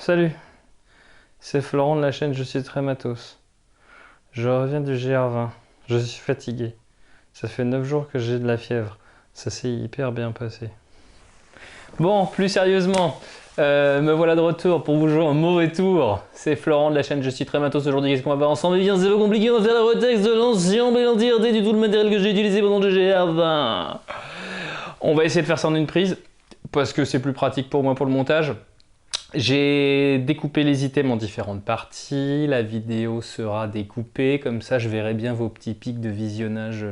Salut, c'est Florent de la chaîne Je suis très matos. Je reviens du GR20. Je suis fatigué. Ça fait 9 jours que j'ai de la fièvre. Ça s'est hyper bien passé. Bon, plus sérieusement, me voilà de retour pour vous jouer un mauvais tour. C'est Florent de la chaîne Je suis très matos. Aujourd'hui, qu'est-ce qu'on va voir ensemble? Eh bien, c'est pas compliqué, on va faire le retexte de l'ensemble et l'entièreté du tout le matériel que j'ai utilisé pendant le GR20. On va essayer de faire ça en une prise, parce que c'est plus pratique pour moi pour le montage. J'ai découpé les items en différentes parties, la vidéo sera découpée, comme ça je verrai bien vos petits pics de visionnage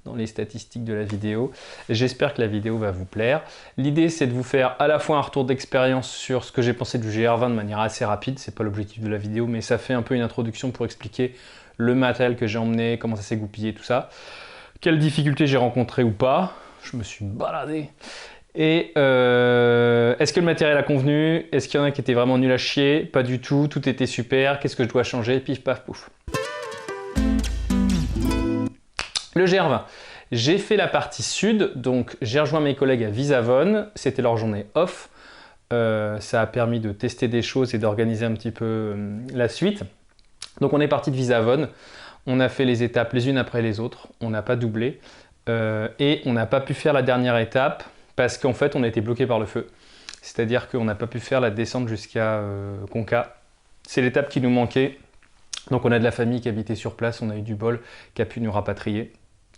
dans les statistiques de la vidéo. J'espère que la vidéo va vous plaire. L'idée c'est de vous faire à la fois un retour d'expérience sur ce que j'ai pensé du GR20 de manière assez rapide, c'est pas l'objectif de la vidéo, mais ça fait un peu une introduction pour expliquer le matériel que j'ai emmené, comment ça s'est goupillé, tout ça. Quelles difficultés j'ai rencontrées ou pas, je me suis baladé. Et est-ce que le matériel a convenu? Est-ce qu'il y en a qui étaient vraiment nuls à chier? Pas du tout, tout était super. Qu'est-ce que je dois changer? Pif paf pouf. Le GR20. J'ai fait la partie sud, donc j'ai rejoint mes collègues à Visavone. C'était leur journée off. Ça a permis de tester des choses et d'organiser un petit peu la suite. Donc on est parti de Visavone. On a fait les étapes les unes après les autres. On n'a pas doublé. Et on n'a pas pu faire la dernière étape parce qu'en fait on a été bloqué par le feu. C'est-à-dire qu'on n'a pas pu faire la descente jusqu'à Conca. C'est l'étape qui nous manquait. Donc on a de la famille qui habitait sur place, on a eu du bol, qui a pu nous rapatrier.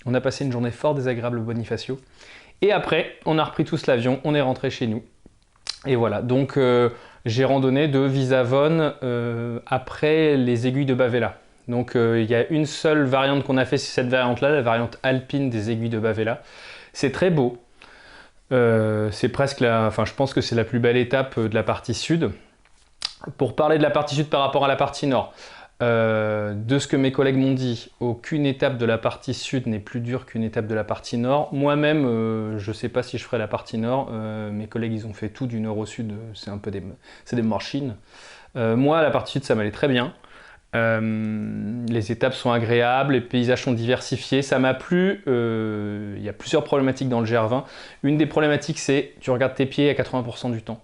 On a passé une journée fort désagréable au Bonifacio. Et après, on a repris tous l'avion, on est rentré chez nous. Et voilà, donc j'ai randonné de Visavone après les aiguilles de Bavella. Donc il y a une seule variante qu'on a fait, c'est cette variante-là, la variante alpine des aiguilles de Bavella. C'est très beau. C'est presque enfin je pense que c'est la plus belle étape de la partie sud. Pour parler de la partie sud par rapport à la partie nord, de ce que mes collègues m'ont dit, aucune étape de la partie sud n'est plus dure qu'une étape de la partie nord. Moi-même, je ne sais pas si je ferai la partie nord. Mes collègues, ils ont fait tout du nord au sud. C'est un peu des machines. Moi, la partie sud, ça m'allait très bien. Les étapes sont agréables, les paysages sont diversifiés, ça m'a plu. Il y a plusieurs problématiques dans le GR20. Une des problématiques, c'est tu regardes tes pieds à 80% du temps.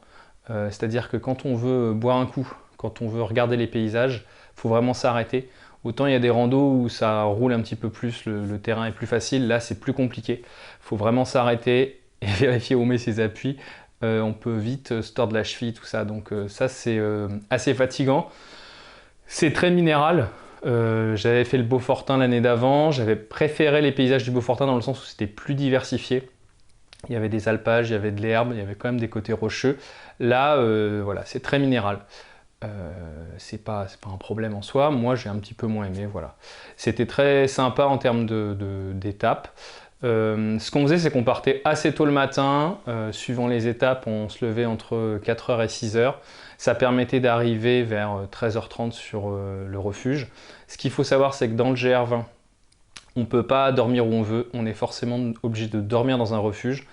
C'est-à-dire que quand on veut boire un coup, quand on veut regarder les paysages, il faut vraiment s'arrêter. Autant il y a des randos où ça roule un petit peu plus, le terrain est plus facile, là c'est plus compliqué. Il faut vraiment s'arrêter et vérifier où on met ses appuis. On peut vite se tordre la cheville, tout ça, donc ça c'est assez fatigant. C'est très minéral. J'avais fait le Beaufortin l'année d'avant. J'avais préféré les paysages du Beaufortin dans le sens où c'était plus diversifié. Il y avait des alpages, il y avait de l'herbe, il y avait quand même des côtés rocheux. Là, voilà, c'est très minéral. C'est pas un problème en soi. Moi, j'ai un petit peu moins aimé. Voilà. C'était très sympa en termes d'étapes. Ce qu'on faisait, c'est qu'on partait assez tôt le matin. Suivant les étapes, on se levait entre 4h et 6h. Ça permettait d'arriver vers 13h30 sur le refuge. Ce qu'il faut savoir, c'est que dans le GR20, on ne peut pas dormir où on veut. On est forcément obligé de dormir dans un refuge.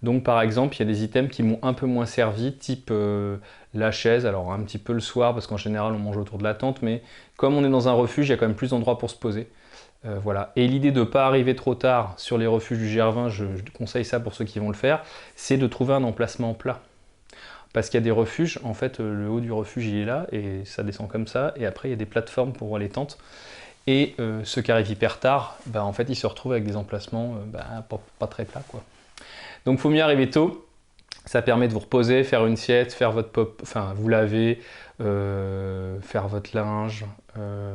Donc par exemple, il y a des items qui m'ont un peu moins servi, type la chaise. Alors un petit peu le soir, parce qu'en général, on mange autour de la tente. Mais comme on est dans un refuge, il y a quand même plus d'endroits pour se poser. Voilà. Et l'idée de ne pas arriver trop tard sur les refuges du GR20, je conseille ça pour ceux qui vont le faire, c'est de trouver un emplacement plat. Parce qu'il y a des refuges, en fait le haut du refuge il est là et ça descend comme ça, et après il y a des plateformes pour voir les tentes. Et ceux qui arrivent hyper tard, bah, en fait ils se retrouvent avec des emplacements pas très plats, quoi. Donc il faut mieux arriver tôt, ça permet de vous reposer, faire une sieste, faire votre vous laver, faire votre linge,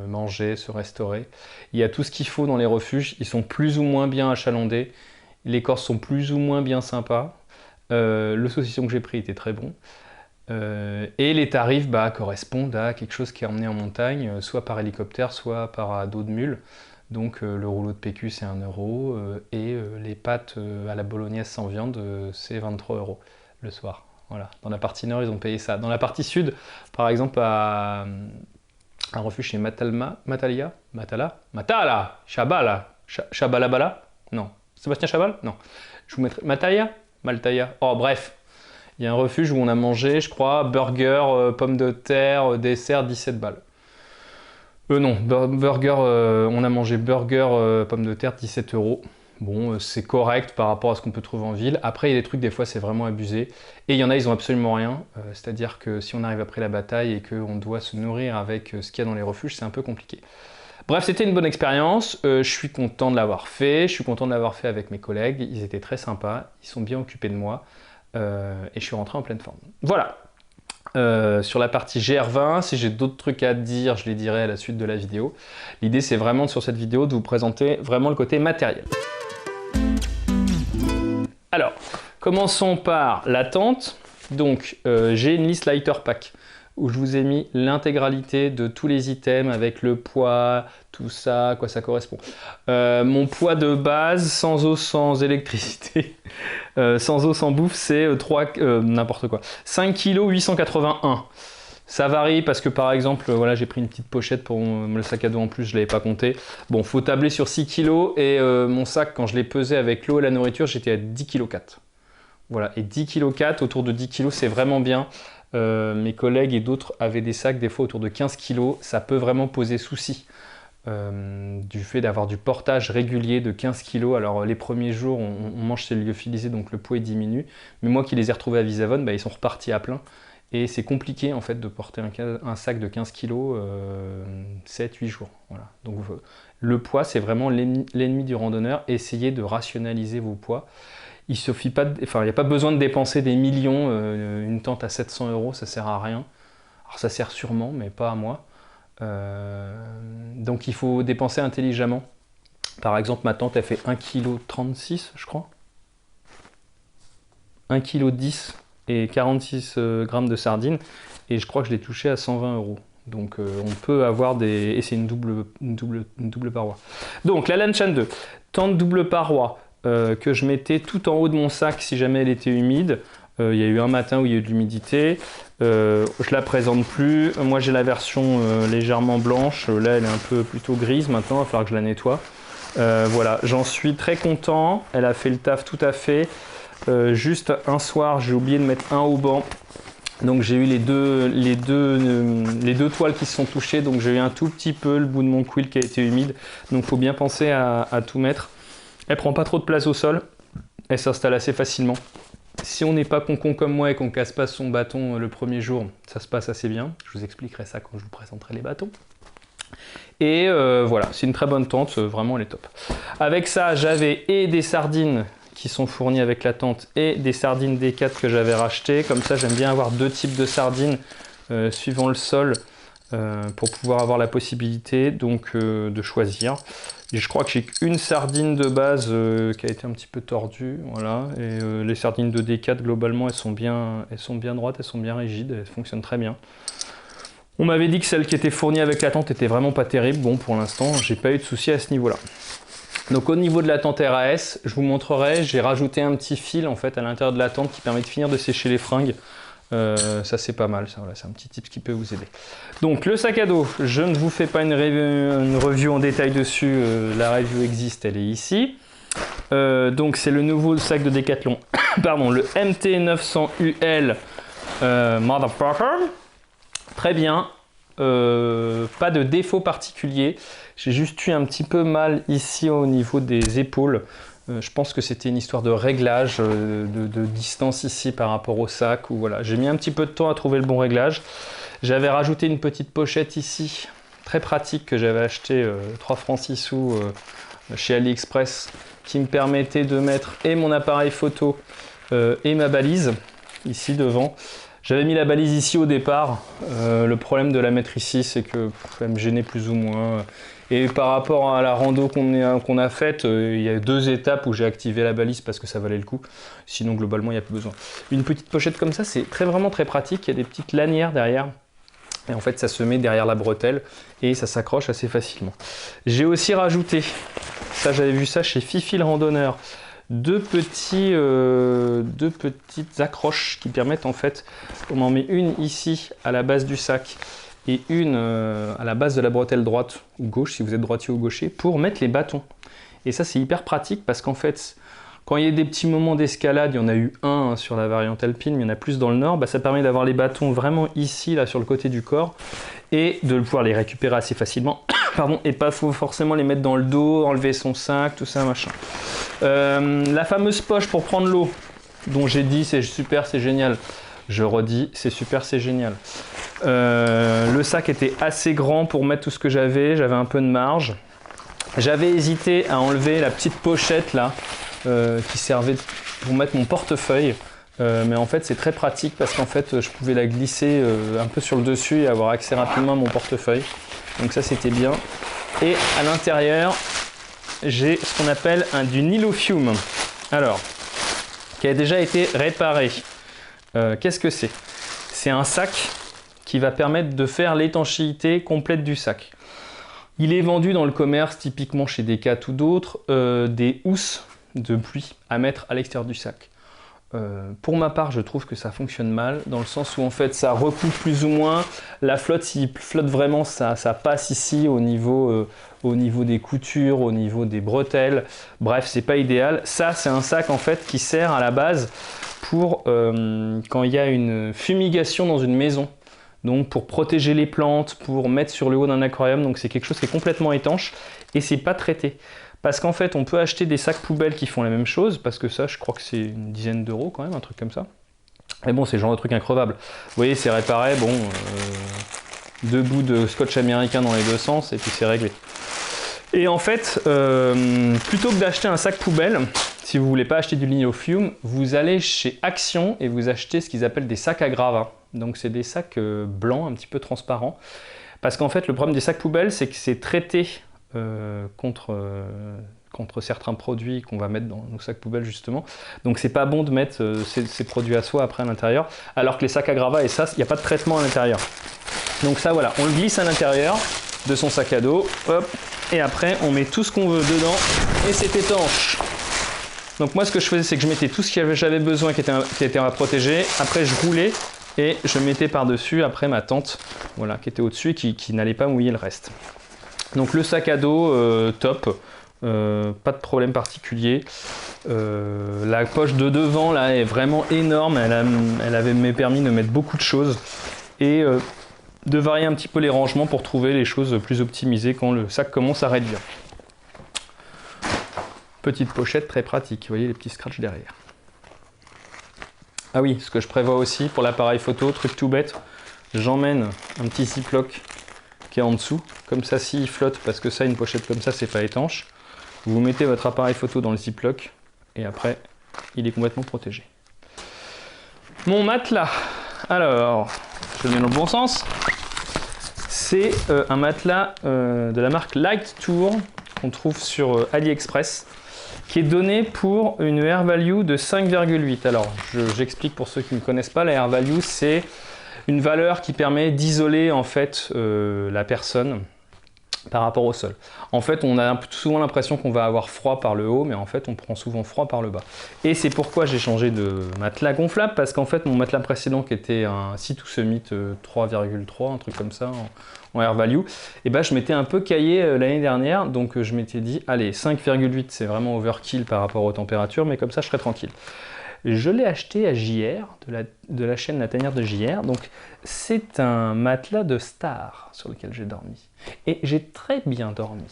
manger, se restaurer. Il y a tout ce qu'il faut dans les refuges, ils sont plus ou moins bien achalandés, les corses sont plus ou moins bien sympas. Le saucisson que j'ai pris était très bon. Et les tarifs correspondent à quelque chose qui est emmené en montagne, soit par hélicoptère, soit par dos de mule. Donc le rouleau de PQ c'est 1 euro et les pâtes à la bolognaise sans viande c'est 23 euros le soir. Voilà. Dans la partie nord ils ont payé ça. Dans la partie sud, par exemple à un refuge chez Chabalabala, non. Sébastien Chabal, non. Je vous mettrai Maltaya. Oh bref, il y a un refuge où on a mangé, je crois, burger, pommes de terre, dessert, 17 balles. Non, burger, on a mangé burger, pommes de terre, 17 euros. Bon, c'est correct par rapport à ce qu'on peut trouver en ville. Après, il y a des trucs, des fois, c'est vraiment abusé. Et il y en a, ils ont absolument rien. C'est-à-dire que si on arrive après la bataille et qu'on doit se nourrir avec ce qu'il y a dans les refuges, c'est un peu compliqué. Bref, c'était une bonne expérience. Je suis content de l'avoir fait. Je suis content de l'avoir fait avec mes collègues. Ils étaient très sympas. Ils sont bien occupés de moi. Et je suis rentré en pleine forme. Voilà. Sur la partie GR20, si j'ai d'autres trucs à dire, je les dirai à la suite de la vidéo. L'idée, c'est vraiment sur cette vidéo de vous présenter vraiment le côté matériel. Alors, commençons par la tente. Donc, j'ai une liste lighter pack où je vous ai mis l'intégralité de tous les items avec le poids, tout ça, à quoi ça correspond. Mon poids de base, sans eau, sans électricité, sans eau, sans bouffe, c'est 5 kg 881. Ça varie parce que par exemple, voilà, j'ai pris une petite pochette pour le sac à dos en plus, je ne l'avais pas compté. Bon, faut tabler sur 6 kg et mon sac, quand je l'ai pesé avec l'eau et la nourriture, j'étais à 10 kg 4. Voilà, et 10 kg 4, autour de 10 kg, c'est vraiment bien. Mes collègues et d'autres avaient des sacs des fois autour de 15 kg, ça peut vraiment poser souci. Du fait d'avoir du portage régulier de 15 kg. Alors les premiers jours, on mange chez le lyophilisé, donc le poids diminue. Mais moi qui les ai retrouvés à Visavone, bah, ils sont repartis à plein. Et c'est compliqué en fait de porter un sac de 15 kg 7-8 jours. Voilà. Donc le poids, c'est vraiment l'ennemi du randonneur. Essayez de rationaliser vos poids. Il suffit pas il n'y a pas besoin de dépenser des millions. Une tente à 700 €, ça sert à rien. Alors ça sert sûrement, mais pas à moi. Donc il faut dépenser intelligemment. Par exemple, ma tente, elle fait 1,36 kg, je crois. 1,10 kg et 46 grammes de sardines. Et je crois que je l'ai touché à 120 €. Donc on peut avoir des... Et c'est une double paroi. Donc la Lanchan 2, tente double paroi que je mettais tout en haut de mon sac si jamais elle était humide. Il y a eu un matin où il y a eu de l'humidité. Je la présente plus. Moi j'ai la version légèrement blanche. Là elle est un peu plutôt grise maintenant. Il va falloir que je la nettoie. Voilà, j'en suis très content. Elle a fait le taf tout à fait. Juste un soir, j'ai oublié de mettre un haut-banc. Donc j'ai eu les deux toiles qui se sont touchées. Donc j'ai eu un tout petit peu le bout de mon quilt qui a été humide. Donc il faut bien penser à tout mettre. Elle prend pas trop de place au sol. Elle s'installe assez facilement. Si on n'est pas concon comme moi et qu'on ne casse pas son bâton le premier jour, ça se passe assez bien. Je vous expliquerai ça quand je vous présenterai les bâtons. Et voilà, c'est une très bonne tente, vraiment elle est top. Avec ça, j'avais et des sardines qui sont fournies avec la tente et des sardines D4 que j'avais rachetées. Comme ça, j'aime bien avoir deux types de sardines suivant le sol pour pouvoir avoir la possibilité donc, de choisir. Et je crois que j'ai qu'une sardine de base qui a été un petit peu tordue, voilà. Et les sardines de D4 globalement elles sont bien droites, elles sont bien rigides, elles fonctionnent très bien. On m'avait dit que celle qui était fournie avec la tente était vraiment pas terrible. Bon, pour l'instant, j'ai pas eu de soucis à ce niveau-là. Donc au niveau de la tente RAS, je vous montrerai, j'ai rajouté un petit fil en fait à l'intérieur de la tente qui permet de finir de sécher les fringues. Ça c'est pas mal, voilà, c'est un petit tip qui peut vous aider. Donc le sac à dos, je ne vous fais pas une review en détail dessus, la review existe, elle est ici. Donc c'est le nouveau sac de Decathlon, pardon, le MT900UL Motherfucker. Très bien, pas de défaut particulier. J'ai juste eu un petit peu mal ici au niveau des épaules. Je pense que c'était une histoire de réglage, de distance ici par rapport au sac. Ou voilà. J'ai mis un petit peu de temps à trouver le bon réglage. J'avais rajouté une petite pochette ici, très pratique, que j'avais acheté 3 francs 6 sous chez AliExpress, qui me permettait de mettre et mon appareil photo et ma balise, ici devant. J'avais mis la balise ici au départ. Le problème de la mettre ici, c'est que elle me gênait plus ou moins. Et par rapport à la rando qu'on a faite, il y a 2 étapes où j'ai activé la balise parce que ça valait le coup. Sinon, globalement, il n'y a plus besoin. Une petite pochette comme ça, c'est vraiment très pratique. Il y a des petites lanières derrière. Et en fait, ça se met derrière la bretelle et ça s'accroche assez facilement. J'ai aussi rajouté, ça j'avais vu ça chez Fifi le randonneur, deux petites accroches qui permettent en fait, on en met une ici à la base du sac et une à la base de la bretelle droite ou gauche si vous êtes droitier ou gaucher pour mettre les bâtons. Et ça c'est hyper pratique parce qu'en fait quand il y a des petits moments d'escalade, il y en a eu un sur la variante alpine, mais il y en a plus dans le nord, bah, ça permet d'avoir les bâtons vraiment ici, là sur le côté du corps et de pouvoir les récupérer assez facilement. Pardon, et pas faut forcément les mettre dans le dos, enlever son sac, tout ça machin. La fameuse poche pour prendre l'eau, dont j'ai dit c'est super, c'est génial. Je redis, c'est super, c'est génial. Le sac était assez grand pour mettre tout ce que j'avais un peu de marge. J'avais hésité à enlever la petite pochette là, qui servait pour mettre mon portefeuille. Mais en fait c'est très pratique parce qu'en fait je pouvais la glisser un peu sur le dessus et avoir accès rapidement à mon portefeuille. Donc ça c'était bien. Et à l'intérieur, j'ai ce qu'on appelle du Nilofium. Alors, qui a déjà été réparé. Qu'est-ce que c'est? C'est un sac qui va permettre de faire l'étanchéité complète du sac. Il est vendu dans le commerce, typiquement chez Decat ou d'autres, des housses de pluie à mettre à l'extérieur du sac. Pour ma part, je trouve que ça fonctionne mal, dans le sens où en fait ça recouvre plus ou moins la flotte. S'il flotte vraiment, ça passe ici au niveau des coutures, au niveau des bretelles. Bref, c'est pas idéal. Ça, c'est un sac en fait qui sert à la base pour quand il y a une fumigation dans une maison. Donc pour protéger les plantes, pour mettre sur le haut d'un aquarium. Donc c'est quelque chose qui est complètement étanche et c'est pas traité. Parce qu'en fait, on peut acheter des sacs poubelles qui font la même chose, parce que ça, je crois que c'est une dizaine d'euros quand même, un truc comme ça. Mais bon, c'est le genre de truc increvable. Vous voyez, c'est réparé, bon, 2 bouts de scotch américain dans les deux sens, et puis c'est réglé. Et en fait, plutôt que d'acheter un sac poubelle, si vous voulez pas acheter du Nilofium, vous allez chez Action et vous achetez ce qu'ils appellent des sacs à gravats. Donc c'est des sacs blancs, un petit peu transparents. Parce qu'en fait, le problème des sacs poubelles, c'est que c'est traité contre certains produits qu'on va mettre dans nos sacs poubelles justement. Donc c'est pas bon de mettre ces produits à soi après à l'intérieur, alors que les sacs à gravats et ça, il n'y a pas de traitement à l'intérieur. Donc ça voilà, on le glisse à l'intérieur de son sac à dos, hop, et après on met tout ce qu'on veut dedans et c'est étanche. Donc moi ce que je faisais, c'est que je mettais tout ce que j'avais besoin qui était à protéger, après je roulais et je mettais par-dessus après ma tente, voilà, qui était au-dessus et qui n'allait pas mouiller le reste. Donc le sac à dos, top, pas de problème particulier. La poche de devant là est vraiment énorme, elle avait permis de mettre beaucoup de choses et de varier un petit peu les rangements pour trouver les choses plus optimisées quand le sac commence à réduire. Petite pochette très pratique, vous voyez les petits scratchs derrière. Ah oui, ce que je prévois aussi pour l'appareil photo, truc tout bête, j'emmène un petit ziploc qui est en dessous, comme ça s'il flotte, parce que ça, une pochette comme ça, c'est pas étanche, vous mettez votre appareil photo dans le ziploc et après, il est complètement protégé. Mon matelas, alors, je le mets dans le bon sens, c'est un matelas de la marque Light Tour qu'on trouve sur AliExpress, qui est donné pour une Air Value de 5,8. Alors, j'explique pour ceux qui ne connaissent pas, la Air Value, c'est une valeur qui permet d'isoler en fait la personne par rapport au sol. En fait, on a souvent l'impression qu'on va avoir froid par le haut, mais en fait, on prend souvent froid par le bas. Et c'est pourquoi j'ai changé de matelas gonflable, parce qu'en fait, mon matelas précédent, qui était un Sea to Summit 3,3, un truc comme ça, en Air Value, et ben, je m'étais un peu caillé l'année dernière, donc je m'étais dit, allez, 5,8, c'est vraiment overkill par rapport aux températures, mais comme ça, je serai tranquille. Je l'ai acheté à JR, de la chaîne La Tanière de JR. Donc c'est un matelas de star sur lequel j'ai dormi. Et j'ai très bien dormi.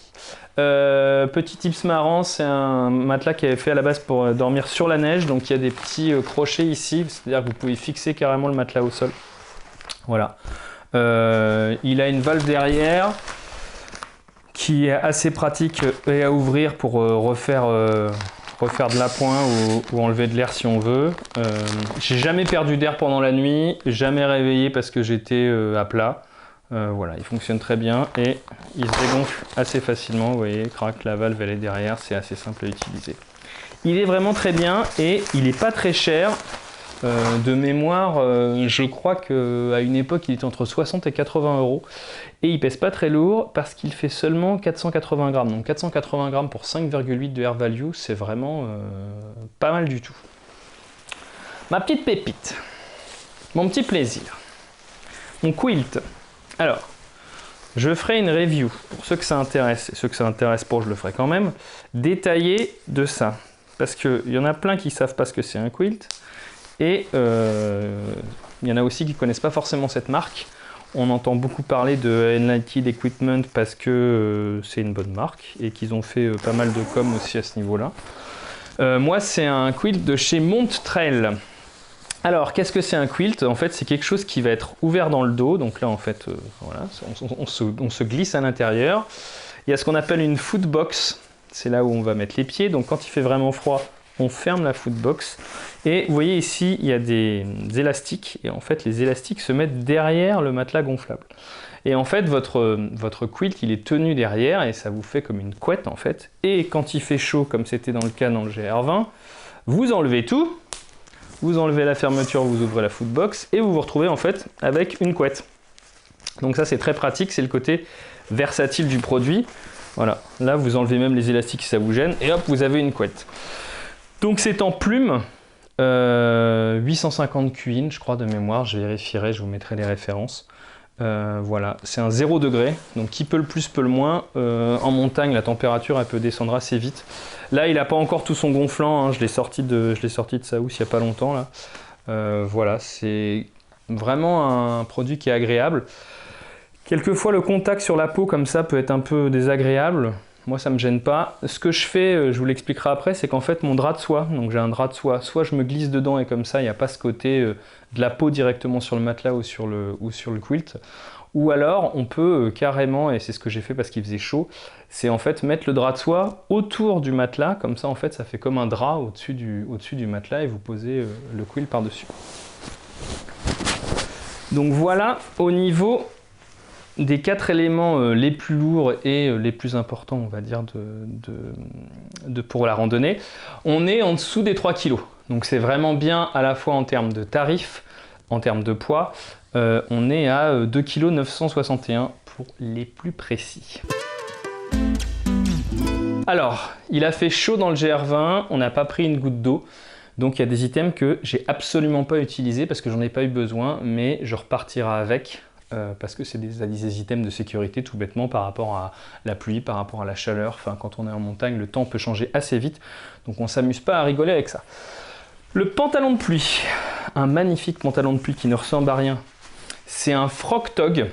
Petit tips marrant, c'est un matelas qui avait fait à la base pour dormir sur la neige. Donc il y a des petits crochets ici, c'est-à-dire que vous pouvez fixer carrément le matelas au sol. Voilà. Il a une valve derrière qui est assez pratique et à ouvrir pour refaire de l'appoint ou enlever de l'air si on veut. J'ai jamais perdu d'air pendant la nuit, jamais réveillé parce que j'étais à plat. Voilà, il fonctionne très bien et il se dégonfle assez facilement. Vous voyez, crac, la valve elle est derrière, c'est assez simple à utiliser. Il est vraiment très bien et il n'est pas très cher. De mémoire, je crois qu'à une époque il était entre 60 et 80 euros et il pèse pas très lourd parce qu'il fait seulement 480 grammes. Donc 480 grammes pour 5,8 de Air Value, c'est vraiment pas mal du tout. Ma petite pépite, mon petit plaisir, mon quilt. Alors, je ferai une review pour ceux que ça intéresse et ceux que ça intéresse pas, je le ferai quand même, détaillée de ça parce qu'il y en a plein qui savent pas ce que c'est un quilt. Et il y en a aussi qui ne connaissent pas forcément cette marque. On entend beaucoup parler de Enlightened Equipment parce que c'est une bonne marque et qu'ils ont fait pas mal de com aussi à ce niveau-là. Moi, c'est un quilt de chez Montrail. Alors, qu'est-ce que c'est un quilt? En fait, c'est quelque chose qui va être ouvert dans le dos. Donc là, en fait, voilà, on se glisse à l'intérieur. Il y a ce qu'on appelle une footbox. C'est là où on va mettre les pieds. Donc, quand il fait vraiment froid, on ferme la footbox. Et vous voyez ici, il y a des élastiques. Et en fait, les élastiques se mettent derrière le matelas gonflable. Et en fait, votre quilt, il est tenu derrière et ça vous fait comme une couette, en fait. Et quand il fait chaud, comme c'était dans le cas dans le GR20, vous enlevez tout. Vous enlevez la fermeture, vous ouvrez la footbox et vous vous retrouvez en fait avec une couette. Donc ça, c'est très pratique. C'est le côté versatile du produit. Voilà. Là, vous enlevez même les élastiques si ça vous gêne. Et hop, vous avez une couette. Donc c'est en plume. 850 QI, je crois, de mémoire. Je vérifierai, je vous mettrai les références. Voilà, c'est un 0 degré, donc qui peut le plus peut le moins. En montagne, la température elle peut descendre assez vite. Là, il n'a pas encore tout son gonflant, hein. Je l'ai sorti de sa housse il n'y a pas longtemps. Là. Voilà, c'est vraiment un produit qui est agréable. Quelquefois, le contact sur la peau comme ça peut être un peu désagréable. Moi, ça ne me gêne pas. Ce que je fais, je vous l'expliquerai après, c'est qu'en fait, mon drap de soie, donc j'ai un drap de soie, soit je me glisse dedans et comme ça, il n'y a pas ce côté de la peau directement sur le matelas ou sur le quilt. Ou alors, on peut carrément, et c'est ce que j'ai fait parce qu'il faisait chaud, c'est en fait mettre le drap de soie autour du matelas, comme ça, en fait, ça fait comme un drap au-dessus du matelas et vous posez le quilt par-dessus. Donc voilà, au niveau des 4 éléments les plus lourds et les plus importants, on va dire, pour la randonnée, on est en dessous des 3 kg. Donc c'est vraiment bien à la fois en termes de tarifs, en termes de poids. On est à 2,961 kg pour les plus précis. Alors, il a fait chaud dans le GR20, on n'a pas pris une goutte d'eau. Donc il y a des items que j'ai absolument pas utilisés parce que j'en ai pas eu besoin, mais je repartirai avec. Parce que c'est des items de sécurité tout bêtement par rapport à la pluie, par rapport à la chaleur. Enfin, quand on est en montagne, le temps peut changer assez vite, donc on ne s'amuse pas à rigoler avec ça. Le pantalon de pluie, un magnifique pantalon de pluie qui ne ressemble à rien. C'est un Frog Tog.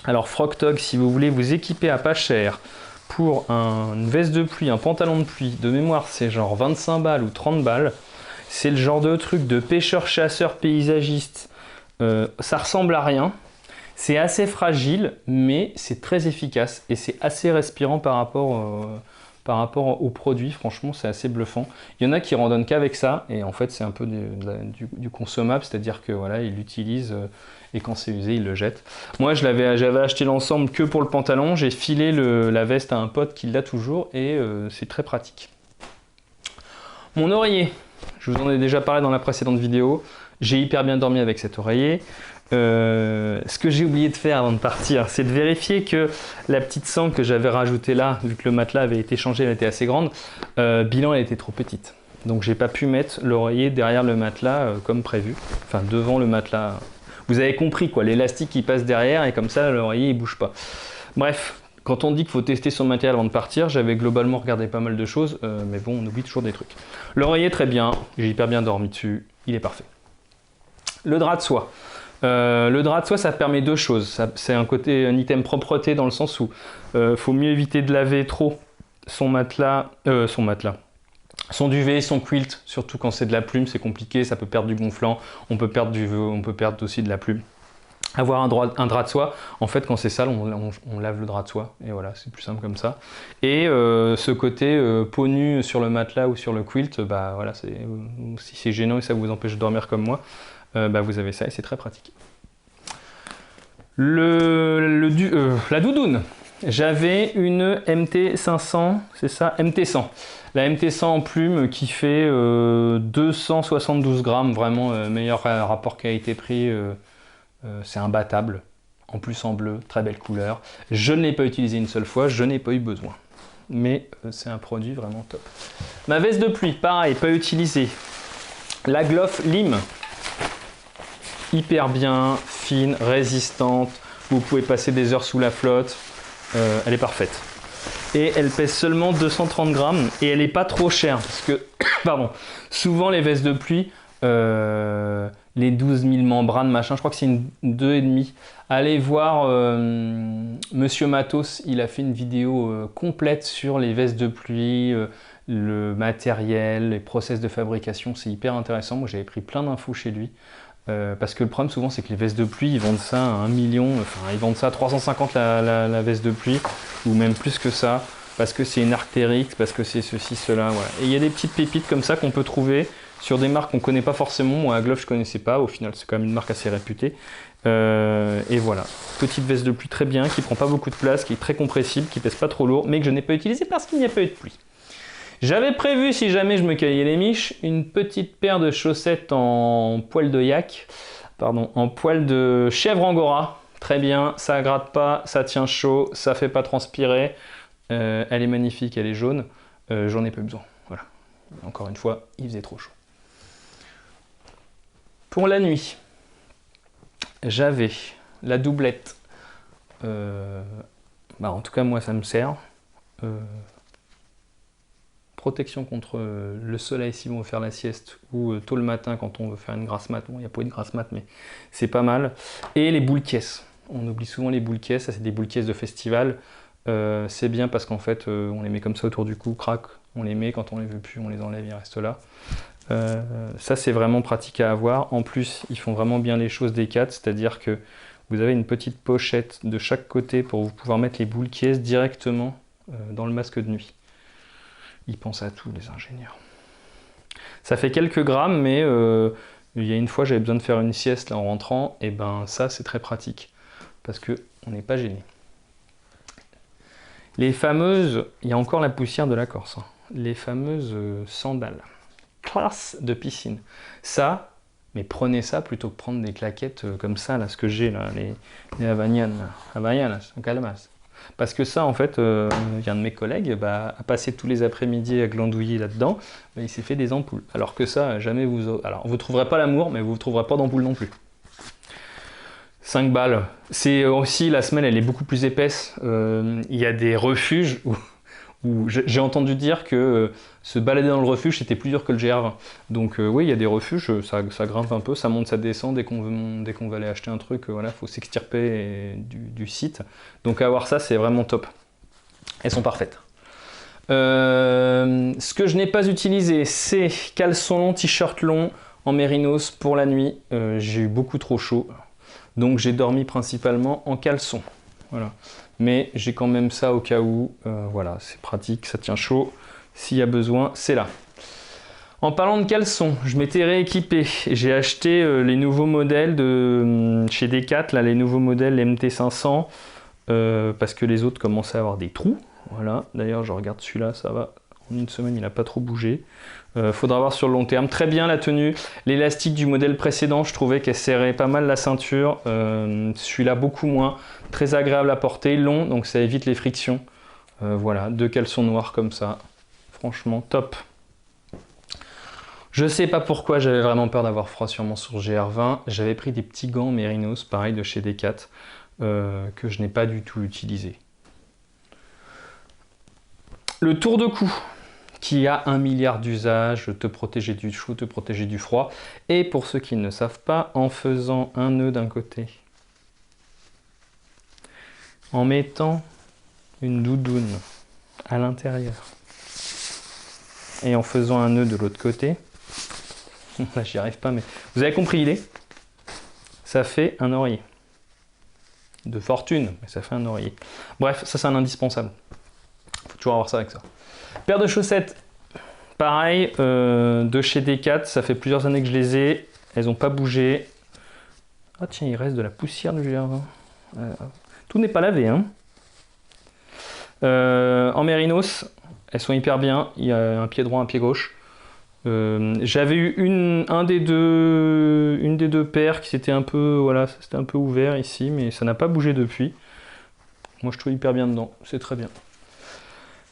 Alors Frog Tog, si vous voulez vous équiper à pas cher pour une veste de pluie, un pantalon de pluie, de mémoire c'est genre 25 balles ou 30 balles. C'est le genre de truc de pêcheur, chasseur, paysagiste. Ça ressemble à rien. C'est assez fragile, mais c'est très efficace et c'est assez respirant par rapport au produit. Franchement, c'est assez bluffant. Il y en a qui randonnent qu'avec ça et en fait, c'est un peu du consommable, c'est-à-dire que voilà, ils l'utilisent et quand c'est usé, ils le jettent. Moi, j'avais acheté l'ensemble que pour le pantalon. J'ai filé la veste à un pote qui l'a toujours et c'est très pratique. Mon oreiller, je vous en ai déjà parlé dans la précédente vidéo. J'ai hyper bien dormi avec cet oreiller. Ce que j'ai oublié de faire avant de partir, c'est de vérifier que la petite sangle que j'avais rajoutée là, vu que le matelas avait été changé, elle était assez grande, bilan elle était trop petite. Donc j'ai pas pu mettre l'oreiller derrière le matelas comme prévu, enfin devant le matelas. Vous avez compris quoi, l'élastique qui passe derrière et comme ça l'oreiller il bouge pas. Bref, quand on dit qu'il faut tester son matériel avant de partir, j'avais globalement regardé pas mal de choses, mais bon on oublie toujours des trucs. L'oreiller très bien, j'ai hyper bien dormi dessus, il est parfait. Le drap de soie. Le drap de soie, ça permet deux choses. C'est un item propreté dans le sens où faut mieux éviter de laver trop son duvet, son quilt, surtout quand c'est de la plume, c'est compliqué, ça peut perdre du gonflant, on peut perdre aussi de la plume. Avoir un drap de soie, en fait quand c'est sale, on lave le drap de soie, et voilà, c'est plus simple comme ça. Et ce côté peau nue sur le matelas ou sur le quilt, bah voilà, si c'est gênant et ça vous empêche de dormir comme moi, bah vous avez ça et c'est très pratique. La doudoune, j'avais une MT500, c'est ça, MT100. La MT100 en plume qui fait 272 grammes, vraiment meilleur rapport qualité-prix, c'est imbattable. En plus en bleu, très belle couleur. Je ne l'ai pas utilisé une seule fois, je n'ai pas eu besoin. Mais c'est un produit vraiment top. Ma veste de pluie, pareil, pas utilisée. La Gloff Lime. Hyper bien, fine, résistante, vous pouvez passer des heures sous la flotte, elle est parfaite. Et elle pèse seulement 230 grammes et elle n'est pas trop chère parce que, pardon, souvent les vestes de pluie, les 12 000 membranes, machin, je crois que c'est une 2,5. Allez voir Monsieur Matos, il a fait une vidéo complète sur les vestes de pluie, le matériel, les process de fabrication, c'est hyper intéressant. Moi j'avais pris plein d'infos chez lui. Parce que le problème souvent c'est que les vestes de pluie ils vendent ça à 1 million, enfin ils vendent ça à 350 la veste de pluie, ou même plus que ça, parce que c'est une Arc'teryx, parce que c'est ceci, cela, voilà. Et il y a des petites pépites comme ça qu'on peut trouver sur des marques qu'on ne connaît pas forcément. Moi à Glove je ne connaissais pas, au final c'est quand même une marque assez réputée. Et voilà, petite veste de pluie très bien, qui prend pas beaucoup de place, qui est très compressible, qui pèse pas trop lourd, mais que je n'ai pas utilisé parce qu'il n'y a pas eu de pluie. J'avais prévu, si jamais je me caillais les miches, une petite paire de chaussettes en poil de yak, pardon, en poil de chèvre angora. Très bien, ça gratte pas, ça tient chaud, ça fait pas transpirer. Elle est magnifique, elle est jaune. J'en ai pas besoin. Voilà. Encore une fois, il faisait trop chaud. Pour la nuit, j'avais la doublette. En tout cas, moi, ça me sert. Protection contre le soleil si on veut faire la sieste, ou tôt le matin quand on veut faire une grasse mat. Bon, il n'y a pas de grasse mat, mais c'est pas mal. Et les boules caisses. On oublie souvent les boules caisses, ça c'est des boules caisses de festival. C'est bien parce qu'en fait on les met comme ça autour du cou, crac, on les met, quand on les veut plus on les enlève, ils restent là. Ça c'est vraiment pratique à avoir. En plus ils font vraiment bien les choses des 4, c'est-à-dire que vous avez une petite pochette de chaque côté pour vous pouvoir mettre les boules caisses directement dans le masque de nuit. Ils pensent à tout, les ingénieurs. Ça fait quelques grammes, mais il y a une fois j'avais besoin de faire une sieste là, en rentrant, et ben ça c'est très pratique parce que on n'est pas gêné. Les fameuses, il y a encore la poussière de la Corse, hein. Les fameuses sandales, classe de piscine. Ça, mais prenez ça plutôt que prendre des claquettes comme ça, là, ce que j'ai là, les Havaianas, Calmas. Parce que ça, en fait, il y a un de mes collègues, a passé tous les après-midi à glandouiller là-dedans, il s'est fait des ampoules. Alors que ça, jamais vous... Alors, vous ne trouverez pas l'amour, mais vous ne trouverez pas d'ampoule non plus. 5 balles. C'est aussi, la semelle, elle est beaucoup plus épaisse. Il y a des refuges où j'ai entendu dire que se balader dans le refuge, c'était plus dur que le GR20. Donc oui, il y a des refuges, ça grimpe un peu, ça monte, ça descend. Dès qu'on veut aller acheter un truc, voilà, faut s'extirper du site. Donc avoir ça, c'est vraiment top. Elles sont parfaites. Ce que je n'ai pas utilisé, c'est caleçon long, t-shirt long en mérinos pour la nuit. J'ai eu beaucoup trop chaud. Donc j'ai dormi principalement en caleçon. Voilà. Mais j'ai quand même ça au cas où. Voilà, c'est pratique, ça tient chaud. S'il y a besoin, c'est là. En parlant de caleçon, je m'étais rééquipé. J'ai acheté les nouveaux modèles de chez Decat, là, les nouveaux modèles MT500, parce que les autres commençaient à avoir des trous. Voilà. D'ailleurs, je regarde celui-là, ça va. En une semaine, il n'a pas trop bougé. Faudra voir sur le long terme. Très bien la tenue. L'élastique du modèle précédent, je trouvais qu'elle serrait pas mal la ceinture. Celui-là, beaucoup moins. Très agréable à porter, long, donc ça évite les frictions. Voilà, 2 caleçons noirs comme ça. Franchement, top. Je sais pas pourquoi j'avais vraiment peur d'avoir froid sûrement sur GR20. J'avais pris des petits gants Mérinos, pareil de chez Decat, que je n'ai pas du tout utilisé. Le tour de cou, qui a 1 milliard d'usages, te protéger du chaud, te protéger du froid. Et pour ceux qui ne savent pas, en faisant un nœud d'un côté, en mettant une doudoune à l'intérieur, et en faisant un nœud de l'autre côté, là j'y arrive pas, mais vous avez compris l'idée, ça fait un oreiller. De fortune, mais ça fait un oreiller. Bref, ça c'est un indispensable. Faut toujours avoir ça avec ça. Paire de chaussettes, pareil, de chez Decat, ça fait plusieurs années que je les ai, elles n'ont pas bougé. Ah tiens, il reste de la poussière du GR20. Tout n'est pas lavé, hein. En mérinos, elles sont hyper bien, il y a un pied droit, un pied gauche. J'avais eu une des deux paires qui s'était un peu, voilà, c'était un peu ouvert ici, mais ça n'a pas bougé depuis. Moi je trouve hyper bien dedans, c'est très bien.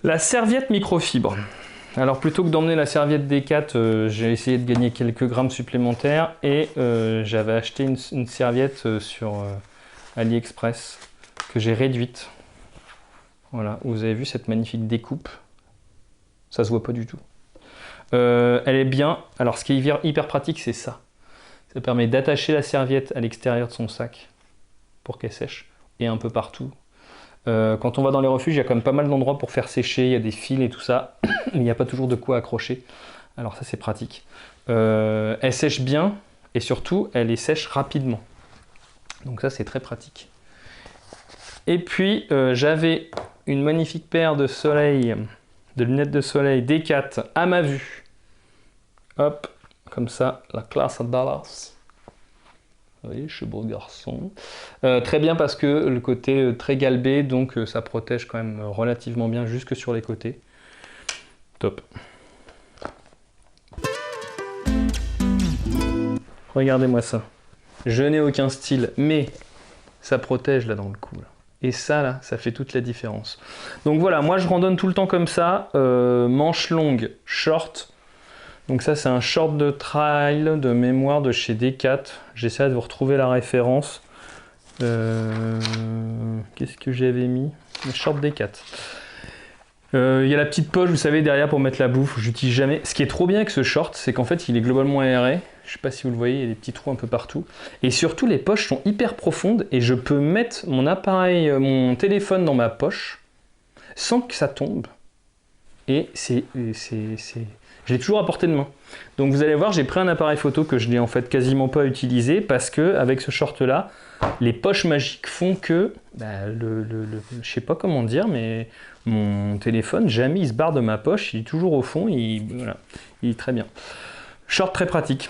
La serviette microfibre. Alors plutôt que d'emmener la serviette Decat, j'ai essayé de gagner quelques grammes supplémentaires et j'avais acheté une serviette sur AliExpress que j'ai réduite. Voilà, vous avez vu cette magnifique découpe. Ça se voit pas du tout. Elle est bien. Alors ce qui est hyper pratique, c'est ça. Ça permet d'attacher la serviette à l'extérieur de son sac pour qu'elle sèche et un peu partout. Quand on va dans les refuges, il y a quand même pas mal d'endroits pour faire sécher, il y a des fils et tout ça, mais il n'y a pas toujours de quoi accrocher. Alors ça c'est pratique. Elle sèche bien et surtout elle les sèche rapidement. Donc ça c'est très pratique. Et puis j'avais une magnifique paire de lunettes de soleil D4 à ma vue. Hop, comme ça, la classe à Dallas. Oui, je suis beau garçon. Très bien parce que le côté très galbé, donc ça protège quand même relativement bien jusque sur les côtés. Top. Regardez-moi ça. Je n'ai aucun style, mais ça protège là dans le cou. Là. Et ça, là, ça fait toute la différence. Donc voilà, moi je randonne tout le temps comme ça. Manches longues, short. Donc ça, c'est un short de trail de mémoire de chez D4. J'essaie de vous retrouver la référence. Qu'est-ce que j'avais mis? Le short D4. Il y a la petite poche, vous savez, derrière pour mettre la bouffe. J'utilise jamais. Ce qui est trop bien avec ce short, c'est qu'en fait, il est globalement aéré. Je sais pas si vous le voyez, il y a des petits trous un peu partout. Et surtout, les poches sont hyper profondes et je peux mettre mon appareil, mon téléphone dans ma poche sans que ça tombe. Et je l'ai toujours à portée de main. Donc vous allez voir, j'ai pris un appareil photo que je n'ai en fait quasiment pas utilisé parce que avec ce short là, les poches magiques font que, je sais pas comment dire, mais mon téléphone, jamais il se barre de ma poche, il est toujours au fond, voilà, il est très bien. Short très pratique.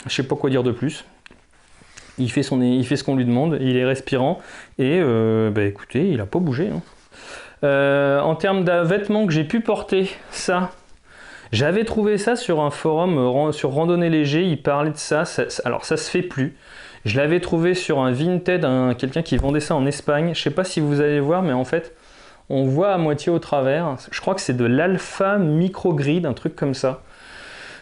Je sais pas quoi dire de plus. Il fait ce qu'on lui demande, il est respirant et écoutez, il a pas bougé. Hein. En termes de vêtements que j'ai pu porter, ça. J'avais trouvé ça sur un forum sur randonnée léger, il parlait de ça, alors ça se fait plus. Je l'avais trouvé sur un Vinted, quelqu'un qui vendait ça en Espagne. Je sais pas si vous allez voir, mais en fait, on voit à moitié au travers. Je crois que c'est de l'Alpha Microgrid, un truc comme ça.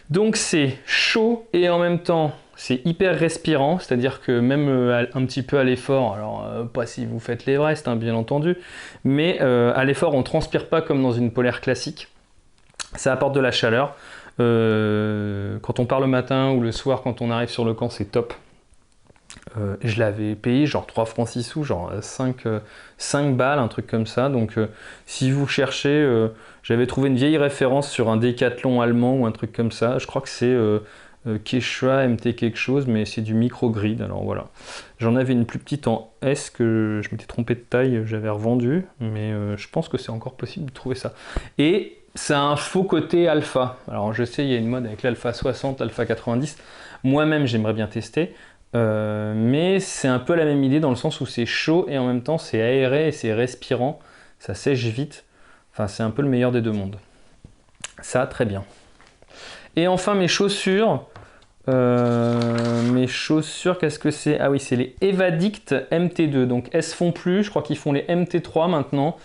Donc c'est chaud et en même temps, c'est hyper respirant, c'est-à-dire que même un petit peu à l'effort, alors pas si vous faites l'Everest, hein, bien entendu, mais à l'effort, on transpire pas comme dans une polaire classique. Ça apporte de la chaleur. Quand on part le matin ou le soir, quand on arrive sur le camp, c'est top. Je l'avais payé genre 3 francs 6 sous, genre 5 balles, un truc comme ça. Donc si vous cherchez, j'avais trouvé une vieille référence sur un Décathlon allemand ou un truc comme ça. Je crois que c'est Quechua MT quelque chose, mais c'est du microgrid. Alors voilà. J'en avais une plus petite en S que je m'étais trompé de taille, j'avais revendu. Mais je pense que c'est encore possible de trouver ça. Et c'est un faux côté alpha. Alors je sais, il y a une mode avec l'alpha 60, l'alpha 90. Moi-même, j'aimerais bien tester. Mais c'est un peu la même idée dans le sens où c'est chaud et en même temps c'est aéré et c'est respirant. Ça sèche vite. Enfin, c'est un peu le meilleur des deux mondes. Ça, très bien. Et enfin, mes chaussures. Qu'est-ce que c'est? Ah oui, c'est les Evadict MT2. Donc, elles se font plus. Je crois qu'ils font les MT3 maintenant.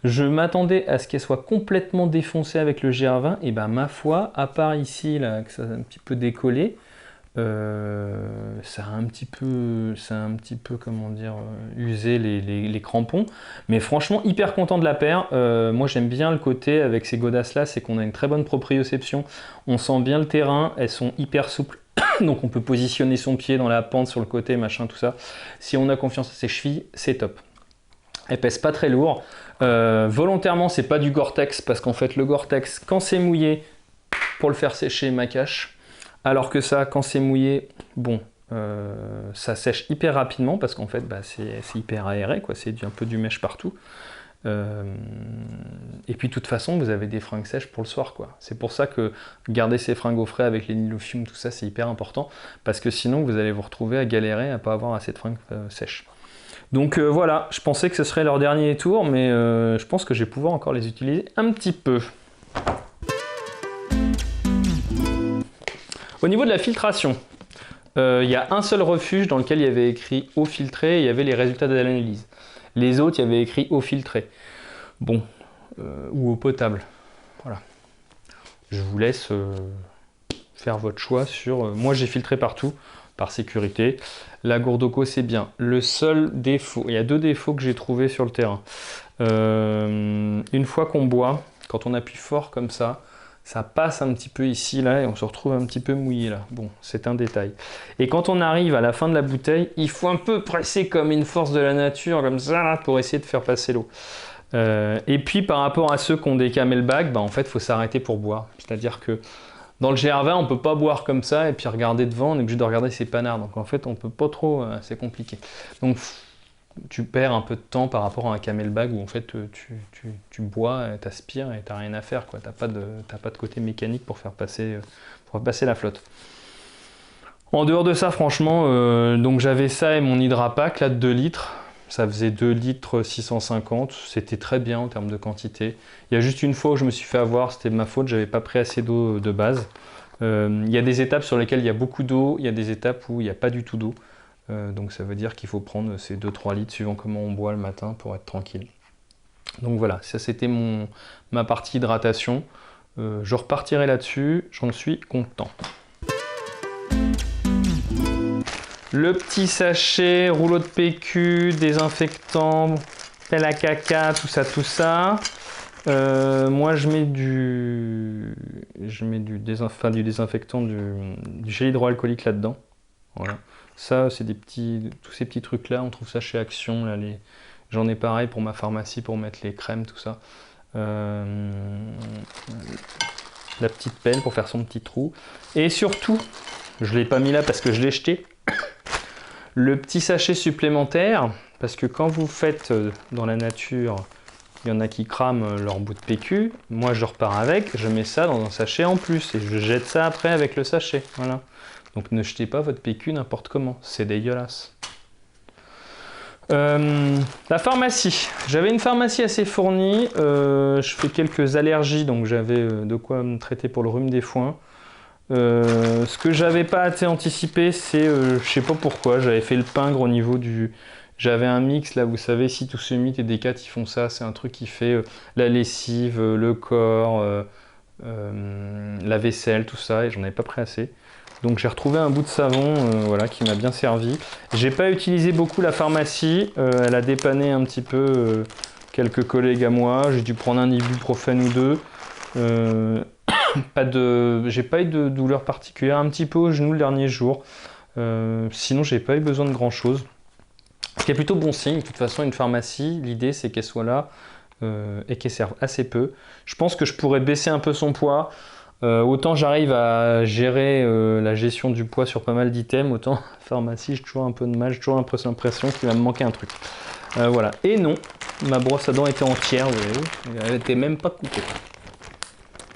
Je m'attendais à ce qu'elle soit complètement défoncée avec le GR20, et ben ma foi, à part ici, là, que ça a un petit peu décollé, ça a un petit peu, comment dire, usé les crampons. Mais franchement, hyper content de la paire. Moi, j'aime bien le côté avec ces godasses-là, c'est qu'on a une très bonne proprioception. On sent bien le terrain, elles sont hyper souples. Donc on peut positionner son pied dans la pente sur le côté, machin, tout ça. Si on a confiance à ses chevilles, c'est top. Elle pèse pas très lourd. Volontairement, c'est pas du Gore-Tex parce qu'en fait, le Gore-Tex, quand c'est mouillé, pour le faire sécher, macache. Alors que ça, quand c'est mouillé, bon, ça sèche hyper rapidement parce qu'en fait, c'est hyper aéré, quoi. C'est un peu du mèche partout. Et puis, de toute façon, vous avez des fringues sèches pour le soir, quoi. C'est pour ça que garder ces fringues au frais avec les nylophium, tout ça, c'est hyper important parce que sinon, vous allez vous retrouver à galérer à pas avoir assez de fringues sèches. Donc voilà, je pensais que ce serait leur dernier tour, mais je pense que je vais pouvoir encore les utiliser un petit peu. Au niveau de la filtration, il y a un seul refuge dans lequel il y avait écrit eau filtrée et il y avait les résultats de l'analyse. Les autres, il y avait écrit eau filtrée. Bon, ou eau potable. Voilà. Je vous laisse faire votre choix sur... moi, j'ai filtré partout, par sécurité. La gourde d'eau, c'est bien. Le seul défaut, il y a 2 défauts que j'ai trouvés sur le terrain. Une fois qu'on boit, quand on appuie fort comme ça ça passe un petit peu ici, là, et on se retrouve un petit peu mouillé, là. Bon, c'est un détail. Et quand on arrive à la fin de la bouteille, il faut un peu presser comme une force de la nature, comme ça, là, pour essayer de faire passer l'eau. Et puis, par rapport à ceux qui ont des camelbacks, en fait, il faut s'arrêter pour boire. C'est-à-dire que dans le GR20, on ne peut pas boire comme ça, et puis regarder devant, on est obligé de regarder ses panards. Donc, en fait, on ne peut pas trop, c'est compliqué. Donc, tu perds un peu de temps par rapport à un camelback où en fait tu bois, tu aspires et tu n'as rien à faire. Tu n'as pas de côté mécanique pour faire passer la flotte. En dehors de ça, franchement, donc j'avais ça et mon Hydrapack là de 2 litres. Ça faisait 2 litres 650. C'était très bien en termes de quantité. Il y a juste une fois où je me suis fait avoir, c'était de ma faute, j'avais pas pris assez d'eau de base. Il y a des étapes sur lesquelles il y a beaucoup d'eau, il y a des étapes où il n'y a pas du tout d'eau. Donc ça veut dire qu'il faut prendre ces 2-3 litres suivant comment on boit le matin pour être tranquille. Donc voilà, ça c'était ma partie hydratation. Je repartirai là-dessus, j'en suis content. Le petit sachet, rouleau de PQ, désinfectant, pelle à caca, tout ça. Moi je mets du désinfectant, du gel hydroalcoolique là-dedans. Voilà. Ça, c'est tous ces petits trucs-là, on trouve ça chez Action. Là, j'en ai pareil pour ma pharmacie, pour mettre les crèmes, tout ça. La petite pelle pour faire son petit trou. Et surtout, je ne l'ai pas mis là parce que je l'ai jeté, le petit sachet supplémentaire, parce que quand vous faites dans la nature, il y en a qui crament leur bout de PQ, moi je repars avec, je mets ça dans un sachet en plus, et je jette ça après avec le sachet, voilà. Donc ne jetez pas votre PQ n'importe comment, c'est dégueulasse. La pharmacie. J'avais une pharmacie assez fournie, je fais quelques allergies, donc j'avais de quoi me traiter pour le rhume des foins. Ce que j'avais pas assez anticipé, c'est, je sais pas pourquoi, j'avais fait le pingre au niveau du... J'avais un mix là, vous savez, Cytoxamite et Decat, ils font ça, c'est un truc qui fait la lessive, le corps, la vaisselle, tout ça, et j'en avais pas pris assez. Donc j'ai retrouvé un bout de savon voilà, qui m'a bien servi. J'ai pas utilisé beaucoup la pharmacie, elle a dépanné un petit peu quelques collègues à moi, j'ai dû prendre un ibuprofène ou deux. J'ai pas eu de douleur particulière, un petit peu au genou le dernier jour. Sinon j'ai pas eu besoin de grand chose. Ce qui est plutôt bon signe, de toute façon une pharmacie, l'idée c'est qu'elle soit là et qu'elle serve assez peu. Je pense que je pourrais baisser un peu son poids. Autant j'arrive à gérer la gestion du poids sur pas mal d'items, autant la pharmacie j'ai toujours un peu de mal, j'ai toujours l'impression qu'il va me manquer un truc. Voilà. Et non, ma brosse à dents était entière, vous voyez, elle n'était même pas coupée.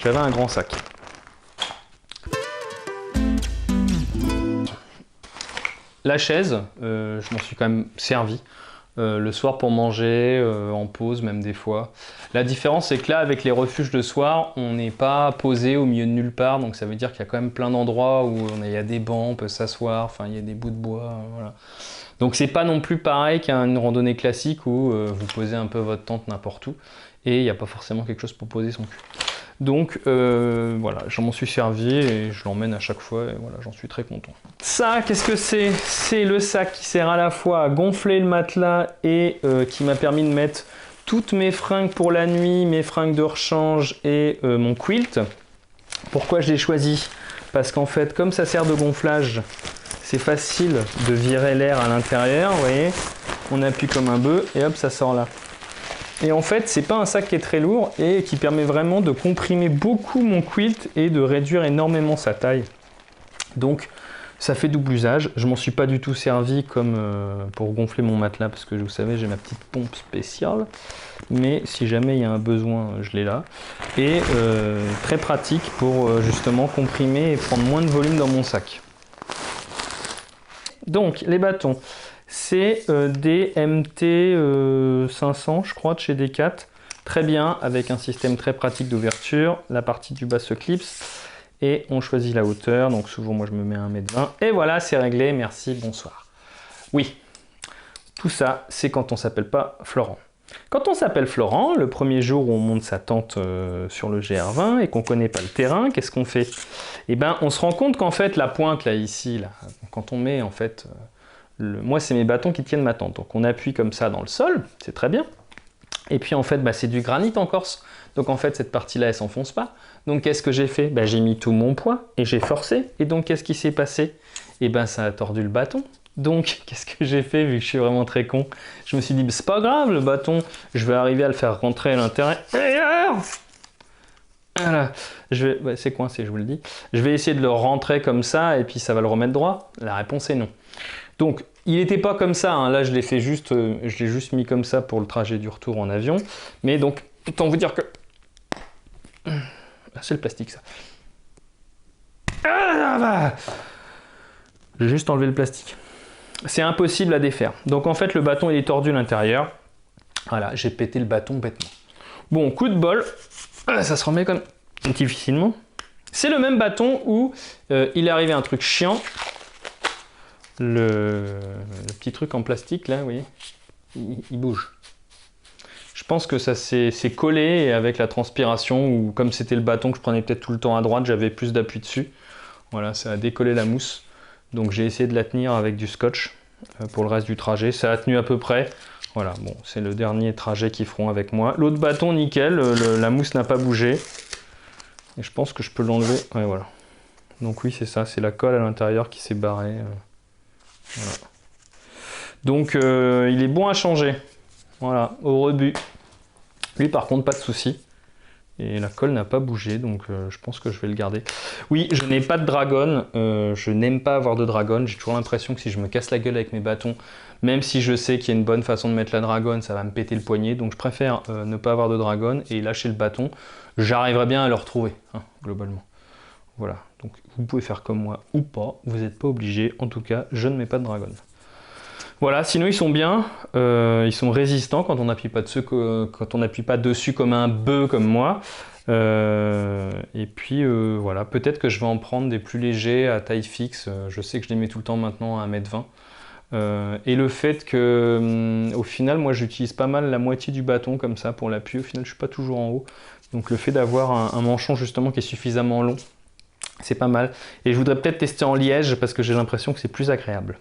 J'avais un grand sac. La chaise, je m'en suis quand même servi. Le soir pour manger, en pause même des fois. La différence c'est que là avec les refuges de soir, on n'est pas posé au milieu de nulle part, donc ça veut dire qu'il y a quand même plein d'endroits où il y a des bancs, on peut s'asseoir, enfin il y a des bouts de bois, voilà. Donc c'est pas non plus pareil qu'une randonnée classique où vous posez un peu votre tente n'importe où et il n'y a pas forcément quelque chose pour poser son cul. Donc voilà, j'en m'en suis servi et je l'emmène à chaque fois et voilà, j'en suis très content. Ça, qu'est-ce que c'est? C'est le sac qui sert à la fois à gonfler le matelas et qui m'a permis de mettre toutes mes fringues pour la nuit, mes fringues de rechange et mon quilt. Pourquoi je l'ai choisi? Parce qu'en fait, comme ça sert de gonflage, c'est facile de virer l'air à l'intérieur, vous voyez? On appuie comme un bœuf et hop, ça sort là. Et en fait, c'est pas un sac qui est très lourd et qui permet vraiment de comprimer beaucoup mon quilt et de réduire énormément sa taille. Donc, ça fait double usage. Je m'en suis pas du tout servi comme pour gonfler mon matelas parce que vous savez, j'ai ma petite pompe spéciale. Mais si jamais il y a un besoin, je l'ai là. Et très pratique pour justement comprimer et prendre moins de volume dans mon sac. Donc, les bâtons. C'est des MT 500, je crois, de chez Decat. Très bien, avec un système très pratique d'ouverture. La partie du bas se clipse et on choisit la hauteur. Donc souvent, moi, je me mets à 1m20. Et voilà, c'est réglé. Merci, bonsoir. Oui, tout ça, c'est quand on ne s'appelle pas Florent. Quand on s'appelle Florent, le premier jour où on monte sa tente sur le GR20 et qu'on ne connaît pas le terrain, qu'est-ce qu'on fait? Eh bien, on se rend compte qu'en fait, la pointe, là, ici, là, quand on met, en fait... moi, c'est mes bâtons qui tiennent ma tente. Donc, on appuie comme ça dans le sol, c'est très bien. Et puis en fait, c'est du granit en Corse. Donc en fait, cette partie-là, elle s'enfonce pas. Donc qu'est-ce que j'ai fait? J'ai mis tout mon poids et j'ai forcé. Et donc qu'est-ce qui s'est passé? Et ça a tordu le bâton. Donc qu'est-ce que j'ai fait vu que je suis vraiment très con? Je me suis dit, c'est pas grave, le bâton, je vais arriver à le faire rentrer à l'intérieur. Voilà. C'est coincé, je vous le dis. Je vais essayer de le rentrer comme ça et puis ça va le remettre droit. La réponse est non. Donc, il n'était pas comme ça, hein. Là je l'ai fait juste, je l'ai juste mis comme ça pour le trajet du retour en avion. Mais donc, autant vous dire que... c'est le plastique ça. J'ai juste enlevé le plastique. C'est impossible à défaire. Donc en fait le bâton il est tordu à l'intérieur. Voilà, j'ai pété le bâton bêtement. Bon, coup de bol, ça se remet comme difficilement. C'est le même bâton où il est arrivé un truc chiant. Le petit truc en plastique là, vous voyez, il bouge. Je pense que ça s'est collé et avec la transpiration, ou comme c'était le bâton que je prenais peut-être tout le temps à droite, j'avais plus d'appui dessus. Voilà, ça a décollé la mousse. Donc j'ai essayé de la tenir avec du scotch pour le reste du trajet. Ça a tenu à peu près. Voilà, bon, c'est le dernier trajet qu'ils feront avec moi. L'autre bâton, nickel, la mousse n'a pas bougé. Et je pense que je peux l'enlever. Ouais, voilà. Donc oui, c'est ça, c'est la colle à l'intérieur qui s'est barrée. Voilà. Donc il est bon à changer. Voilà, au rebut. Lui par contre pas de souci. Et la colle n'a pas bougé, donc je pense que je vais le garder. Oui, je n'ai pas de dragon, je n'aime pas avoir de dragon. J'ai toujours l'impression que si je me casse la gueule avec mes bâtons, même si je sais qu'il y a une bonne façon de mettre la dragon, ça va me péter le poignet. Donc je préfère ne pas avoir de dragon et lâcher le bâton. J'arriverai bien à le retrouver, hein, globalement. Voilà, donc vous pouvez faire comme moi ou pas, vous n'êtes pas obligé. En tout cas, je ne mets pas de dragon. Voilà, sinon ils sont bien, ils sont résistants quand on n'appuie pas dessus, comme un bœuf comme moi. Et puis voilà, peut-être que je vais en prendre des plus légers à taille fixe. Je sais que je les mets tout le temps maintenant à 1m20. Et le fait que au final, moi j'utilise pas mal la moitié du bâton comme ça pour l'appui. Au final, je suis pas toujours en haut. Donc le fait d'avoir un manchon justement qui est suffisamment long, c'est pas mal. Et je voudrais peut-être tester en liège parce que j'ai l'impression que c'est plus agréable.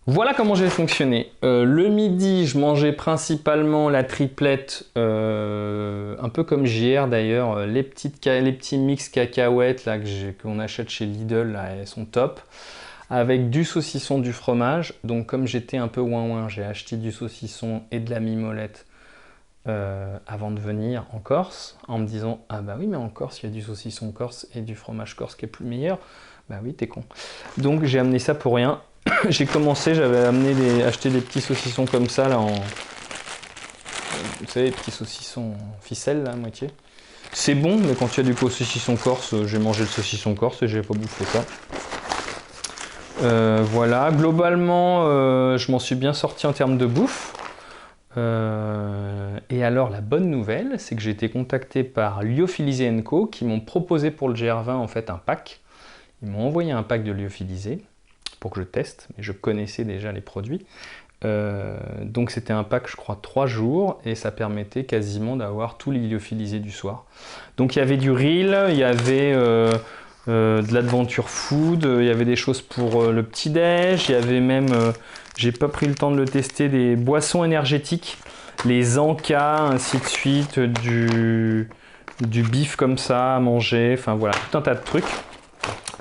Voilà comment j'ai fonctionné. Le midi, je mangeais principalement la triplette, un peu comme JR d'ailleurs. Les petits mix cacahuètes là qu'on achète chez Lidl, là, elles sont top. Avec du saucisson, du fromage. Donc comme j'étais un peu ouin-ouin, j'ai acheté du saucisson et de la mimolette avant de venir en Corse, en me disant « Ah bah oui, mais en Corse, il y a du saucisson corse et du fromage corse qui est plus meilleur. » Bah oui, t'es con. Donc j'ai amené ça pour rien. J'ai commencé, j'avais acheté des petits saucissons comme ça, là, vous savez, les petits saucissons en ficelle, là, à moitié. C'est bon, mais quand il y a du saucisson corse, j'ai mangé le saucisson corse et j'ai pas bouffé ça. Voilà, globalement, je m'en suis bien sorti en termes de bouffe. Et alors, la bonne nouvelle, c'est que j'ai été contacté par Lyophilisé & Co, qui m'ont proposé pour le GR20, en fait, un pack. Ils m'ont envoyé un pack de lyophilisé pour que je teste, mais je connaissais déjà les produits. Donc c'était un pack, je crois, 3 jours, et ça permettait quasiment d'avoir tous les lyophilisés du soir. Donc il y avait du reel, il y avait de l'adventure food, il y avait des choses pour le petit-déj, il y avait même, j'ai pas pris le temps de le tester, des boissons énergétiques, les encas, ainsi de suite, du bif comme ça à manger, enfin voilà, tout un tas de trucs.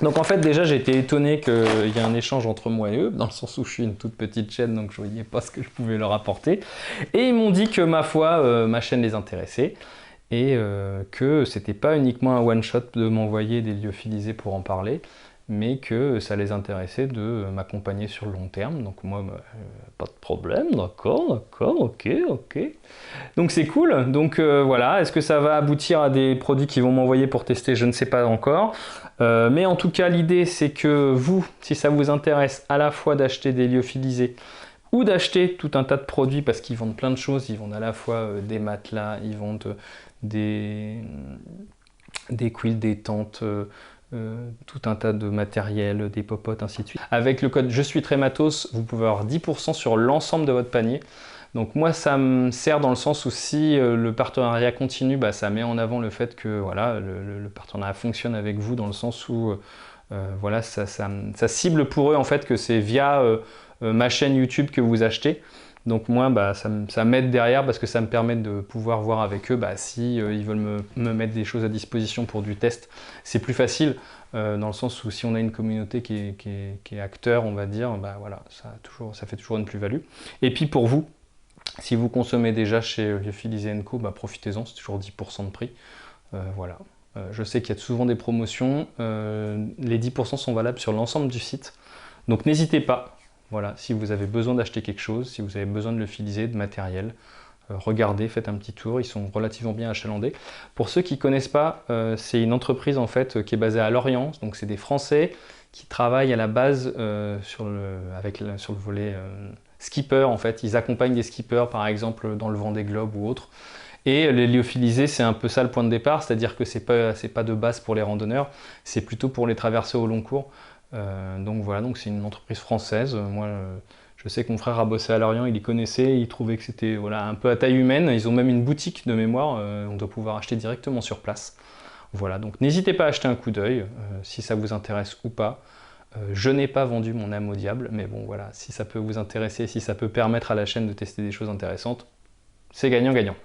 Donc en fait déjà j'ai été étonné qu'il y ait un échange entre moi et eux, dans le sens où je suis une toute petite chaîne donc je voyais pas ce que je pouvais leur apporter. Et ils m'ont dit que ma foi, ma chaîne les intéressait et que c'était pas uniquement un one shot de m'envoyer des lyophilisés pour en parler, mais que ça les intéressait de m'accompagner sur le long terme. Donc moi, pas de problème, d'accord, ok. Donc c'est cool, donc voilà, est-ce que ça va aboutir à des produits qu'ils vont m'envoyer pour tester? Je ne sais pas encore. Mais en tout cas, l'idée c'est que vous, si ça vous intéresse à la fois d'acheter des lyophilisés ou d'acheter tout un tas de produits, parce qu'ils vendent plein de choses, ils vendent à la fois des matelas, ils vendent des quilts, des tentes, tout un tas de matériel, des popotes, ainsi de suite. Avec le code Je suis très matos, vous pouvez avoir 10% sur l'ensemble de votre panier. Donc moi ça me sert dans le sens où si le partenariat continue, bah, ça met en avant le fait que voilà, le partenariat fonctionne avec vous, dans le sens où voilà, ça cible pour eux en fait que c'est via ma chaîne YouTube que vous achetez. Donc moi, ça m'aide derrière parce que ça me permet de pouvoir voir avec eux si ils veulent me mettre des choses à disposition pour du test. C'est plus facile dans le sens où si on a une communauté qui est acteur, on va dire, voilà, ça fait toujours une plus-value. Et puis pour vous, si vous consommez déjà chez Lyophilisé & Co, profitez-en, c'est toujours 10% de prix. Voilà. Je sais qu'il y a souvent des promotions, les 10% sont valables sur l'ensemble du site. Donc n'hésitez pas. Voilà, si vous avez besoin d'acheter quelque chose, si vous avez besoin de lyophilisé, de matériel, regardez, faites un petit tour, ils sont relativement bien achalandés. Pour ceux qui ne connaissent pas, c'est une entreprise en fait qui est basée à Lorient, donc c'est des Français qui travaillent à la base sur le volet skipper en fait. Ils accompagnent des skippers par exemple dans le Vendée Globe ou autre. Et les lyophilisés, c'est un peu ça le point de départ, c'est-à-dire que c'est pas de base pour les randonneurs, c'est plutôt pour les traversées au long cours. Donc voilà, donc c'est une entreprise française. Moi, je sais que mon frère a bossé à Lorient, il y connaissait, il trouvait que c'était voilà, un peu à taille humaine. Ils ont même une boutique de mémoire, on doit pouvoir acheter directement sur place. Voilà, donc n'hésitez pas à acheter un coup d'œil, si ça vous intéresse ou pas. Je n'ai pas vendu mon âme au diable, mais bon voilà, si ça peut vous intéresser, si ça peut permettre à la chaîne de tester des choses intéressantes, c'est gagnant-gagnant.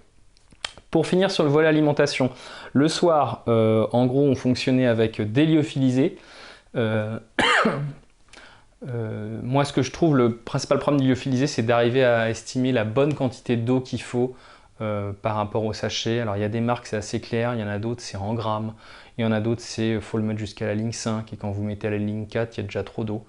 Pour finir sur le volet alimentation, le soir, en gros, on fonctionnait avec des lyophilisés. Moi, ce que je trouve le principal problème du lyophilisé, c'est d'arriver à estimer la bonne quantité d'eau qu'il faut par rapport au sachet. Alors, il y a des marques, c'est assez clair, il y en a d'autres, c'est en grammes. Il y en a d'autres, c'est faut le mettre jusqu'à la ligne 5, et quand vous mettez à la ligne 4, il y a déjà trop d'eau.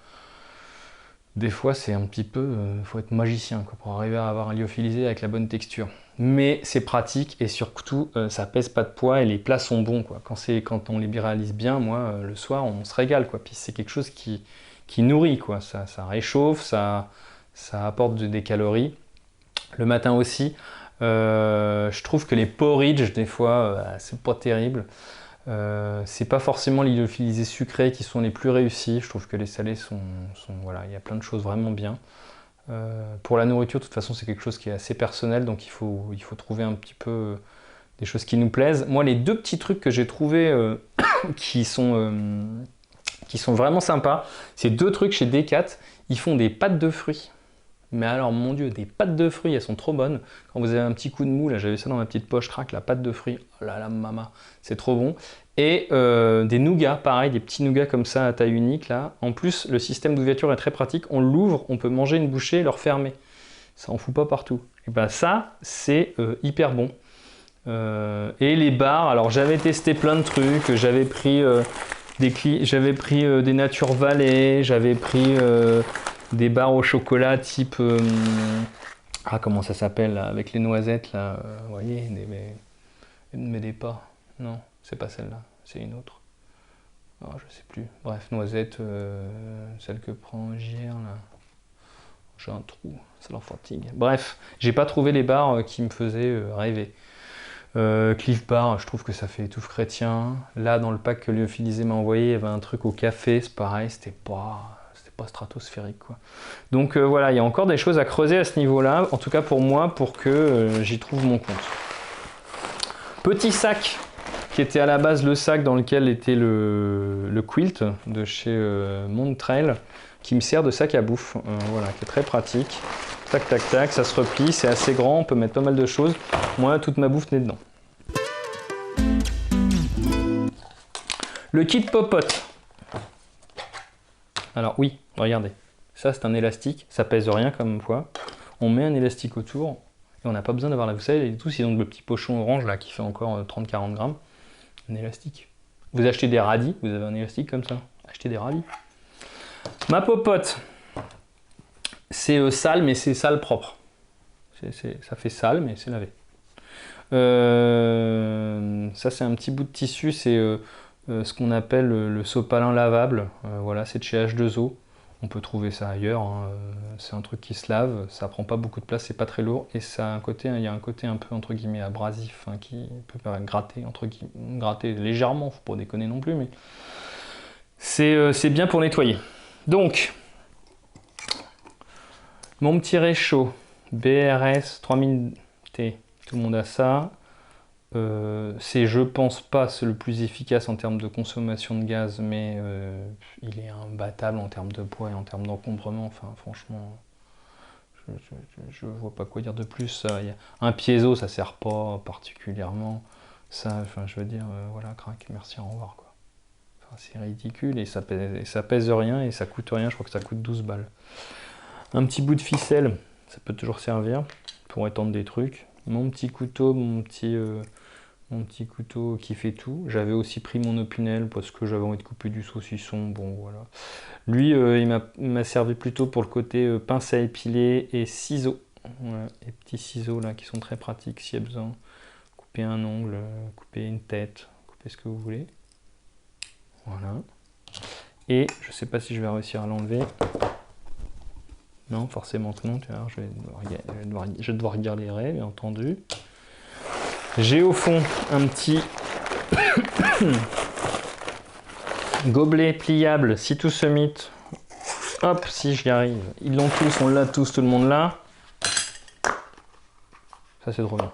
Des fois, c'est un petit peu, faut être magicien quoi, pour arriver à avoir un lyophilisé avec la bonne texture. Mais c'est pratique et surtout, ça pèse pas de poids et les plats sont bons quoi. Quand on les réalise bien, moi, le soir, on se régale quoi. Puis c'est quelque chose qui nourrit quoi. Ça réchauffe, ça apporte des calories. Le matin aussi, je trouve que les porridge, des fois, c'est pas terrible. C'est pas forcément les lyophilisés sucrés qui sont les plus réussis. Je trouve que les salés voilà, il y a plein de choses vraiment bien. Pour la nourriture, de toute façon, c'est quelque chose qui est assez personnel, donc il faut trouver un petit peu des choses qui nous plaisent. Moi, les deux petits trucs que j'ai trouvés qui sont vraiment sympas, c'est deux trucs chez Decat. Ils font des pâtes de fruits. Mais alors, mon Dieu, des pâtes de fruits, elles sont trop bonnes. Quand vous avez un petit coup de mou, là, j'avais ça dans ma petite poche, craque, la pâte de fruits. Oh là là, maman, c'est trop bon. Et des nougats, pareil, des petits nougats comme ça à taille unique, là. En plus, le système d'ouverture est très pratique. On l'ouvre, on peut manger une bouchée et le refermer. Ça en fout pas partout. Et ben ça, c'est hyper bon. Et les bars, alors j'avais testé plein de trucs. J'avais pris des Nature Valley, j'avais pris des barres au chocolat type comment ça s'appelle là, avec les noisettes là, vous voyez, ne m'aidez pas, non, c'est pas celle-là, c'est une autre. Oh, je sais plus. Bref, noisette, celle que prend JR là. J'ai un trou, ça leur fatigue. Bref, j'ai pas trouvé les barres qui me faisaient rêver. Cliff Bar, je trouve que ça fait étouffe chrétien. Là, dans le pack que Lyophilisé m'a envoyé, il y avait un truc au café, c'est pareil, c'était pas stratosphérique quoi. Donc voilà, il y a encore des choses à creuser à ce niveau-là, en tout cas pour moi, pour que j'y trouve mon compte. Petit sac qui était à la base le sac dans lequel était le quilt de chez Montrail, qui me sert de sac à bouffe, voilà, qui est très pratique. Tac, tac, tac, ça se replie, c'est assez grand, on peut mettre pas mal de choses. Moi, toute ma bouffe n'est dedans. Le kit popote. Alors oui, regardez, ça c'est un élastique, ça pèse rien comme poids. On met un élastique autour et on n'a pas besoin d'avoir la vaisselle et tous ils ont le petit pochon orange là qui fait encore 30-40 grammes. Un élastique. Vous achetez des radis, vous avez un élastique comme ça. Achetez des radis. Ma popote, c'est sale mais c'est sale propre. Ça fait sale mais c'est lavé. Ça c'est un petit bout de tissu, c'est ce qu'on appelle le sopalin lavable, voilà, c'est de chez H2O, on peut trouver ça ailleurs, hein. C'est un truc qui se lave, ça prend pas beaucoup de place, c'est pas très lourd, et ça a un côté, il y a un côté un peu entre guillemets abrasif, hein, qui peut gratter, gratter légèrement, faut pas déconner non plus, mais c'est bien pour nettoyer. Donc, mon petit réchaud, BRS 3000T, tout le monde a ça. C'est, je pense pas, le plus efficace en termes de consommation de gaz, mais il est imbattable en termes de poids et en termes d'encombrement. Enfin, franchement, je vois pas quoi dire de plus. Ça, un piezo, ça sert pas particulièrement. Ça, enfin, je veux dire, voilà, crac, merci, au revoir, quoi. Enfin, c'est ridicule et ça pèse rien et ça coûte rien. Je crois que ça coûte 12 balles. Un petit bout de ficelle, ça peut toujours servir pour étendre des trucs. Mon petit couteau, mon petit couteau qui fait tout. J'avais aussi pris mon Opinel parce que j'avais envie de couper du saucisson. Bon, voilà. Lui, il m'a servi plutôt pour le côté pince à épiler et ciseaux. Voilà, les petits ciseaux là qui sont très pratiques s'il y a besoin. Couper un ongle, couper une tête, couper ce que vous voulez. Voilà. Et je sais pas si je vais réussir à l'enlever. Non, forcément que non. Tu vois, je vais devoir galérer, bien entendu. J'ai au fond un petit gobelet pliable, si tout se mythe. Hop, si j'y arrive. Ils l'ont tous, on l'a tous, tout le monde l'a. Ça c'est trop bien.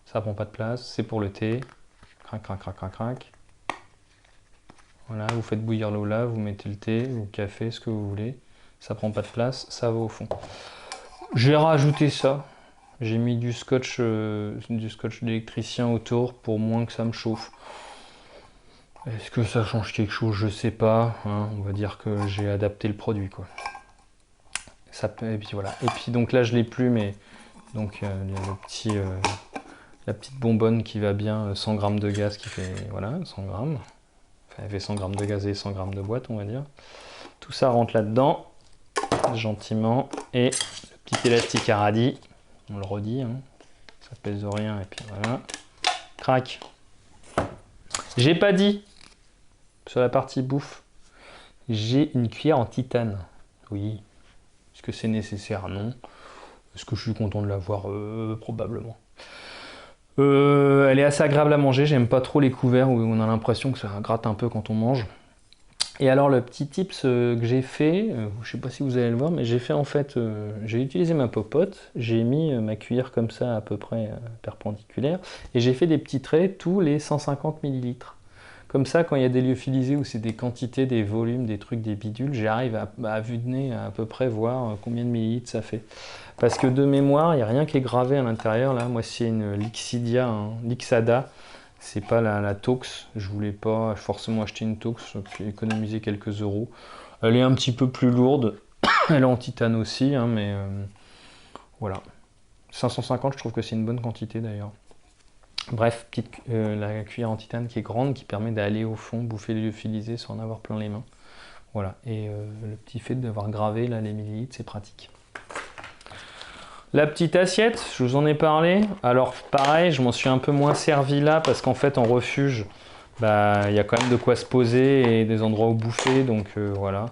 Ça prend pas de place, c'est pour le thé. Crac, crac, crac, crac, crac. Voilà, vous faites bouillir l'eau là, vous mettez le thé, ou le café, ce que vous voulez. Ça prend pas de place, ça va au fond. J'ai rajouté ça. J'ai mis du scotch d'électricien autour pour moins que ça me chauffe. Est-ce que ça change quelque chose? Je sais pas. Hein, on va dire que j'ai adapté le produit, quoi. Ça, et puis voilà. Et puis donc là je l'ai plus, mais donc il y a la petite bonbonne qui va bien, 100 g de gaz qui fait voilà 100 g. Enfin, elle fait 100 g de gaz et 100 g de boîte, on va dire. Tout ça rentre là-dedans gentiment et le petit élastique à radis. On le redit, hein. Ça pèse rien et puis voilà. Crac. J'ai pas dit sur la partie bouffe. J'ai une cuillère en titane. Oui. Est-ce que c'est nécessaire? Non. Est-ce que je suis content de l'avoir? Probablement. Elle est assez agréable à manger. J'aime pas trop les couverts où on a l'impression que ça gratte un peu quand on mange. Et alors le petit tips que j'ai fait, je sais pas si vous allez le voir, mais j'ai fait en fait, j'ai utilisé ma popote, j'ai mis ma cuillère comme ça à peu près perpendiculaire, et j'ai fait des petits traits tous les 150 ml. Comme ça, quand il y a des lyophilisés où c'est des quantités, des volumes, des trucs, des bidules, j'arrive à vue de nez à peu près voir combien de millilitres ça fait. Parce que de mémoire, il n'y a rien qui est gravé à l'intérieur. Là, moi, c'est une Lixidia, hein, Lixada. C'est pas la Tox. Je voulais pas forcément acheter une Tox, puis économiser quelques euros. Elle est un petit peu plus lourde. Elle est en titane aussi, hein, mais voilà. 550, je trouve que c'est une bonne quantité d'ailleurs. Bref, la cuillère en titane qui est grande, qui permet d'aller au fond, bouffer les lyophilisés sans en avoir plein les mains. Voilà, et le petit fait d'avoir gravé là, les millilitres, c'est pratique. La petite assiette, je vous en ai parlé. Alors pareil, je m'en suis un peu moins servi là, parce qu'en fait en refuge, bah, y a quand même de quoi se poser et des endroits où bouffer, donc voilà.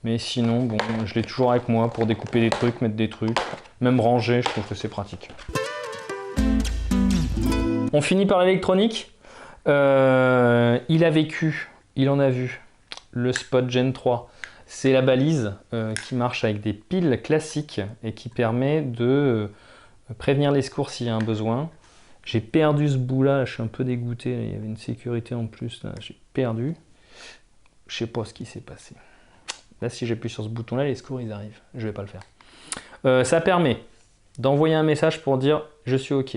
Mais sinon, bon, je l'ai toujours avec moi pour découper des trucs, mettre des trucs, même ranger, je trouve que c'est pratique. On finit par l'électronique. Il a vécu, il en a vu. Le Spot Gen 3, c'est la balise qui marche avec des piles classiques et qui permet de prévenir les secours s'il y a un besoin. J'ai perdu ce bout là, je suis un peu dégoûté, il y avait une sécurité en plus, j'ai perdu. Je sais pas ce qui s'est passé. Là, si j'appuie sur ce bouton là, les secours ils arrivent. Je vais pas le faire. Ça permet d'envoyer un message pour dire je suis ok,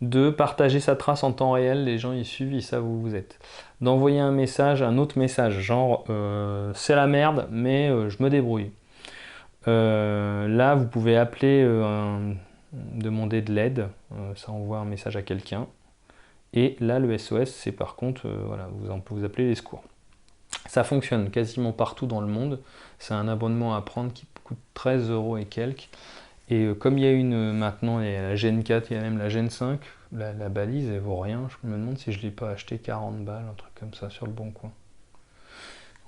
de partager sa trace en temps réel, les gens ils suivent, ils savent où vous êtes, d'envoyer un message, un autre message, genre c'est la merde, mais je me débrouille. Là, vous pouvez appeler, demander de l'aide, ça envoie un message à quelqu'un. Et là, le SOS, c'est par contre, voilà, vous appelez les secours. Ça fonctionne quasiment partout dans le monde. C'est un abonnement à prendre qui coûte 13 € et quelques. Et comme il y a maintenant, il y a la Gen 4, il y a même la Gen 5, la balise, elle vaut rien. Je me demande si je ne l'ai pas acheté 40 balles, un truc comme ça, sur le bon coin.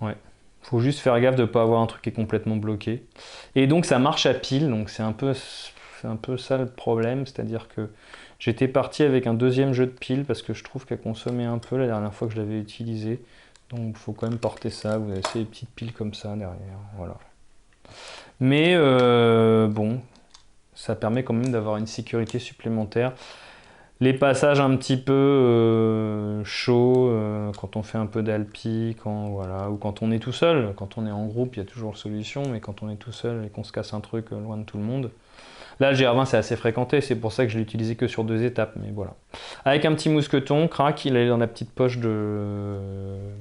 Ouais. Faut juste faire gaffe de ne pas avoir un truc qui est complètement bloqué. Et donc ça marche à pile, donc c'est un peu ça le problème, c'est-à-dire que j'étais parti avec un deuxième jeu de pile parce que je trouve qu'elle consommait un peu la dernière fois que je l'avais utilisé. Donc il faut quand même porter ça, vous avez ces petites piles comme ça derrière, voilà. Mais bon, ça permet quand même d'avoir une sécurité supplémentaire. Les passages un petit peu chauds, quand on fait un peu d'alpi, voilà, ou quand on est tout seul. Quand on est en groupe, il y a toujours solution, mais quand on est tout seul et qu'on se casse un truc loin de tout le monde. Là, le GR20, c'est assez fréquenté, c'est pour ça que je l'ai utilisé que sur 2 étapes, mais voilà. Avec un petit mousqueton, crac, il est dans la petite poche de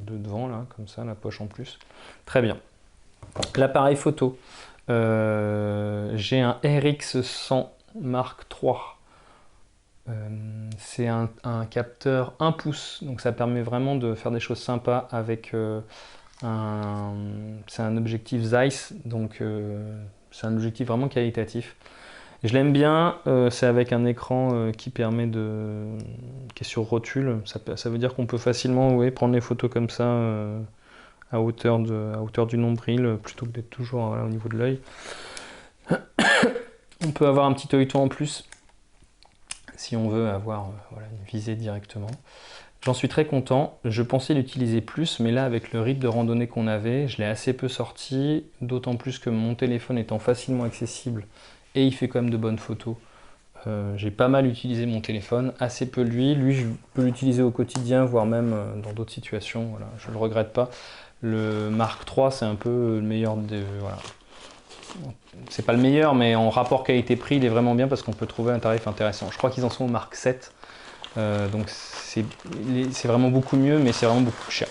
devant, là, comme ça, la poche en plus. Très bien. L'appareil photo. J'ai un RX100 Mark III. C'est un capteur 1 pouce, donc ça permet vraiment de faire des choses sympas avec c'est un objectif Zeiss, donc c'est un objectif vraiment qualitatif. Je l'aime bien, c'est avec un écran qui permet qui est sur rotule, ça veut dire qu'on peut facilement prendre les photos comme ça à hauteur du nombril, plutôt que d'être toujours voilà, au niveau de l'œil. On peut avoir un petit œilleton en plus si on veut avoir voilà, une visée directement. J'en suis très content. Je pensais l'utiliser plus, mais là, avec le rythme de randonnée qu'on avait, je l'ai assez peu sorti, d'autant plus que mon téléphone étant facilement accessible et il fait quand même de bonnes photos. J'ai pas mal utilisé mon téléphone, assez peu lui. Lui, je peux l'utiliser au quotidien, voire même dans d'autres situations. Voilà, je le regrette pas. Le Mark III, c'est un peu le meilleur des... Voilà. C'est pas le meilleur, mais en rapport qualité-prix, il est vraiment bien parce qu'on peut trouver un tarif intéressant. Je crois qu'ils en sont au Mark 7, donc c'est vraiment beaucoup mieux, mais c'est vraiment beaucoup plus cher.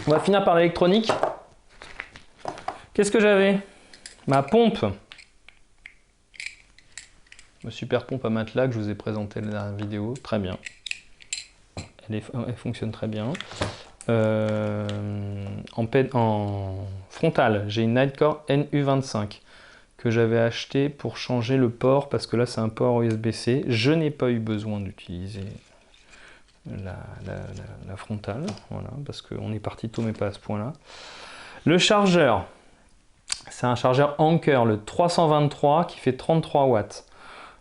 On va finir par l'électronique. Qu'est-ce que j'avais? Ma pompe. Ma super pompe à matelas que je vous ai présenté dans la dernière vidéo. Très bien. Elle fonctionne très bien. En frontal, j'ai une Nitecore NU25 que j'avais acheté pour changer le port parce que là c'est un port USB-C. Je n'ai pas eu besoin d'utiliser la frontale, voilà, parce qu'on est parti tôt mais pas à ce point-là. Le chargeur, c'est un chargeur Anker, le 323 qui fait 33 watts.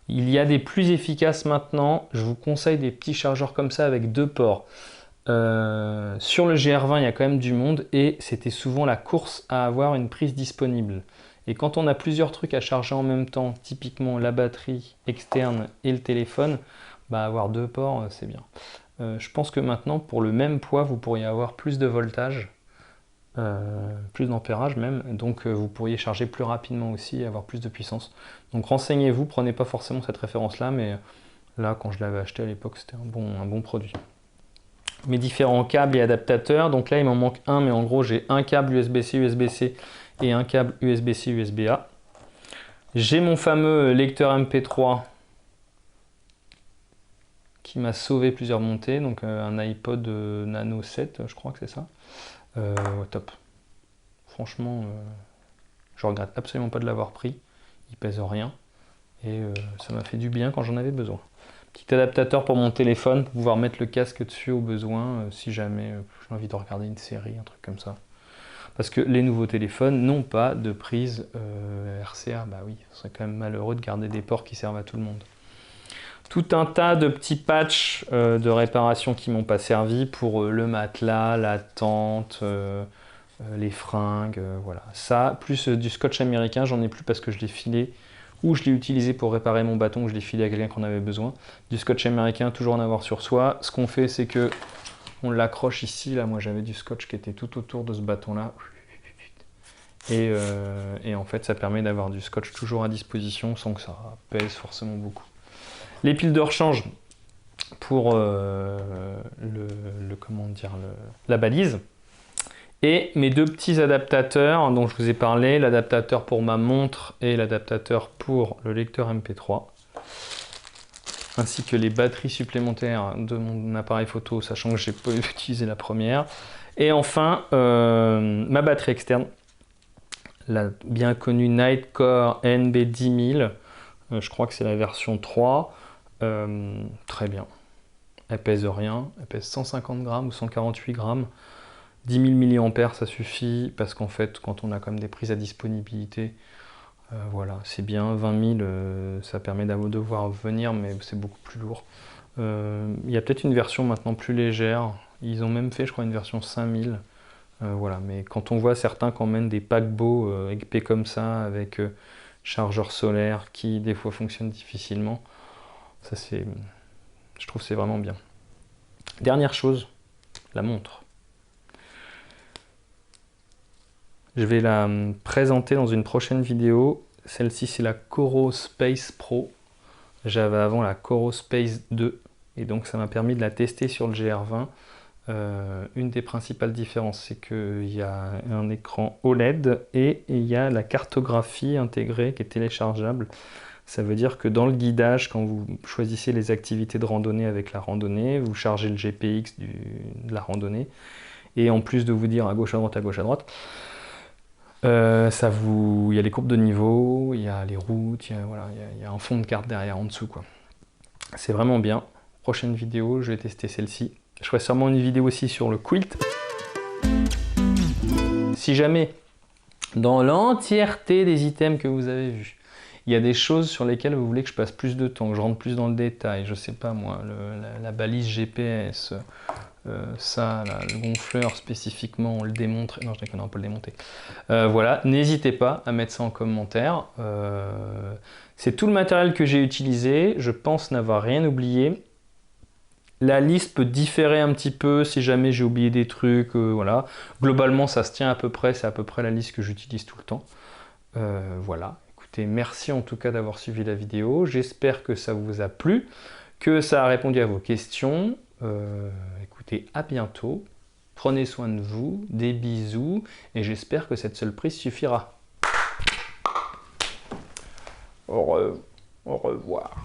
Il y a des plus efficaces maintenant, je vous conseille des petits chargeurs comme ça avec 2 ports. Sur le GR20, il y a quand même du monde et c'était souvent la course à avoir une prise disponible. Et quand on a plusieurs trucs à charger en même temps, typiquement la batterie externe et le téléphone, bah avoir 2 ports, c'est bien. Je pense que maintenant, pour le même poids, vous pourriez avoir plus de voltage, plus d'ampérage même, donc vous pourriez charger plus rapidement aussi et avoir plus de puissance. Donc renseignez-vous, prenez pas forcément cette référence-là, mais là, quand je l'avais acheté à l'époque, c'était un bon produit. Mes différents câbles et adaptateurs, donc là il m'en manque un, mais en gros j'ai un câble USB-C, USB-C et un câble USB-C, USB-A. J'ai mon fameux lecteur MP3 qui m'a sauvé plusieurs montées, donc un iPod Nano 7, je crois que c'est ça. Top. Franchement, je regrette absolument pas de l'avoir pris, il pèse rien et ça m'a fait du bien quand j'en avais besoin. Petit adaptateur pour mon téléphone, pour pouvoir mettre le casque dessus au besoin, si jamais j'ai envie de regarder une série, un truc comme ça. Parce que les nouveaux téléphones n'ont pas de prise RCA. Bah oui, ce serait quand même malheureux de garder des ports qui servent à tout le monde. Tout un tas de petits patchs de réparation qui m'ont pas servi pour le matelas, la tente, les fringues, voilà. Ça, plus du scotch américain, j'en ai plus parce que je l'ai filé ou je l'ai utilisé pour réparer mon bâton, ou je l'ai filé à quelqu'un qui en avait besoin. Du scotch américain, toujours en avoir sur soi. Ce qu'on fait, c'est que on l'accroche ici. Là, moi, j'avais du scotch qui était tout autour de ce bâton-là. Et en fait, ça permet d'avoir du scotch toujours à disposition sans que ça pèse forcément beaucoup. Les piles de rechange pour la balise. Et mes 2 petits adaptateurs dont je vous ai parlé, l'adaptateur pour ma montre et l'adaptateur pour le lecteur MP3, ainsi que les batteries supplémentaires de mon appareil photo, sachant que j'ai pas utilisé la première. Et enfin, ma batterie externe, la bien connue Nitecore NB10000, je crois que c'est la version 3, très bien. Elle pèse rien, elle pèse 150 grammes ou 148 grammes. 10 000 mAh ça suffit parce qu'en fait quand on a comme des prises à disponibilité, voilà, c'est bien. 20 000 ça permet de voir venir, mais c'est beaucoup plus lourd. Il y a peut-être une version maintenant plus légère, ils ont même fait je crois une version 5000, voilà, mais quand on voit certains qui emmènent des paquebots épais comme ça avec chargeur solaire qui des fois fonctionne difficilement, ça c'est Je trouve que c'est vraiment bien. Dernière chose, la montre. Je vais la présenter dans une prochaine vidéo. Celle-ci, c'est la Coro Space Pro. J'avais avant la Coro Space 2 et donc ça m'a permis de la tester sur le GR20. Une des principales différences, c'est qu'il y a un écran OLED et il y a la cartographie intégrée qui est téléchargeable. Ça veut dire que dans le guidage, quand vous choisissez les activités de randonnée avec la randonnée, vous chargez le GPX de la randonnée et en plus de vous dire à gauche, à droite, il y a les courbes de niveau, il y a les routes, il y a un fond de carte derrière en dessous, quoi. C'est vraiment bien. Prochaine vidéo, je vais tester celle-ci. Je ferai sûrement une vidéo aussi sur le quilt. Si jamais, dans l'entièreté des items que vous avez vus, il y a des choses sur lesquelles vous voulez que je passe plus de temps, que je rentre plus dans le détail, je sais pas moi, la balise GPS, ça, là, le gonfleur spécifiquement, on le démonte. Non, je déconne, on peut le démonter. Voilà, n'hésitez pas à mettre ça en commentaire. C'est tout le matériel que j'ai utilisé. Je pense n'avoir rien oublié. La liste peut différer un petit peu si jamais j'ai oublié des trucs. Voilà. Globalement, ça se tient à peu près. C'est à peu près la liste que j'utilise tout le temps. Voilà. Écoutez, merci en tout cas d'avoir suivi la vidéo. J'espère que ça vous a plu, que ça a répondu à vos questions. Écoutez, à bientôt. Prenez soin de vous. Des bisous. Et j'espère que cette seule prise suffira. Au revoir.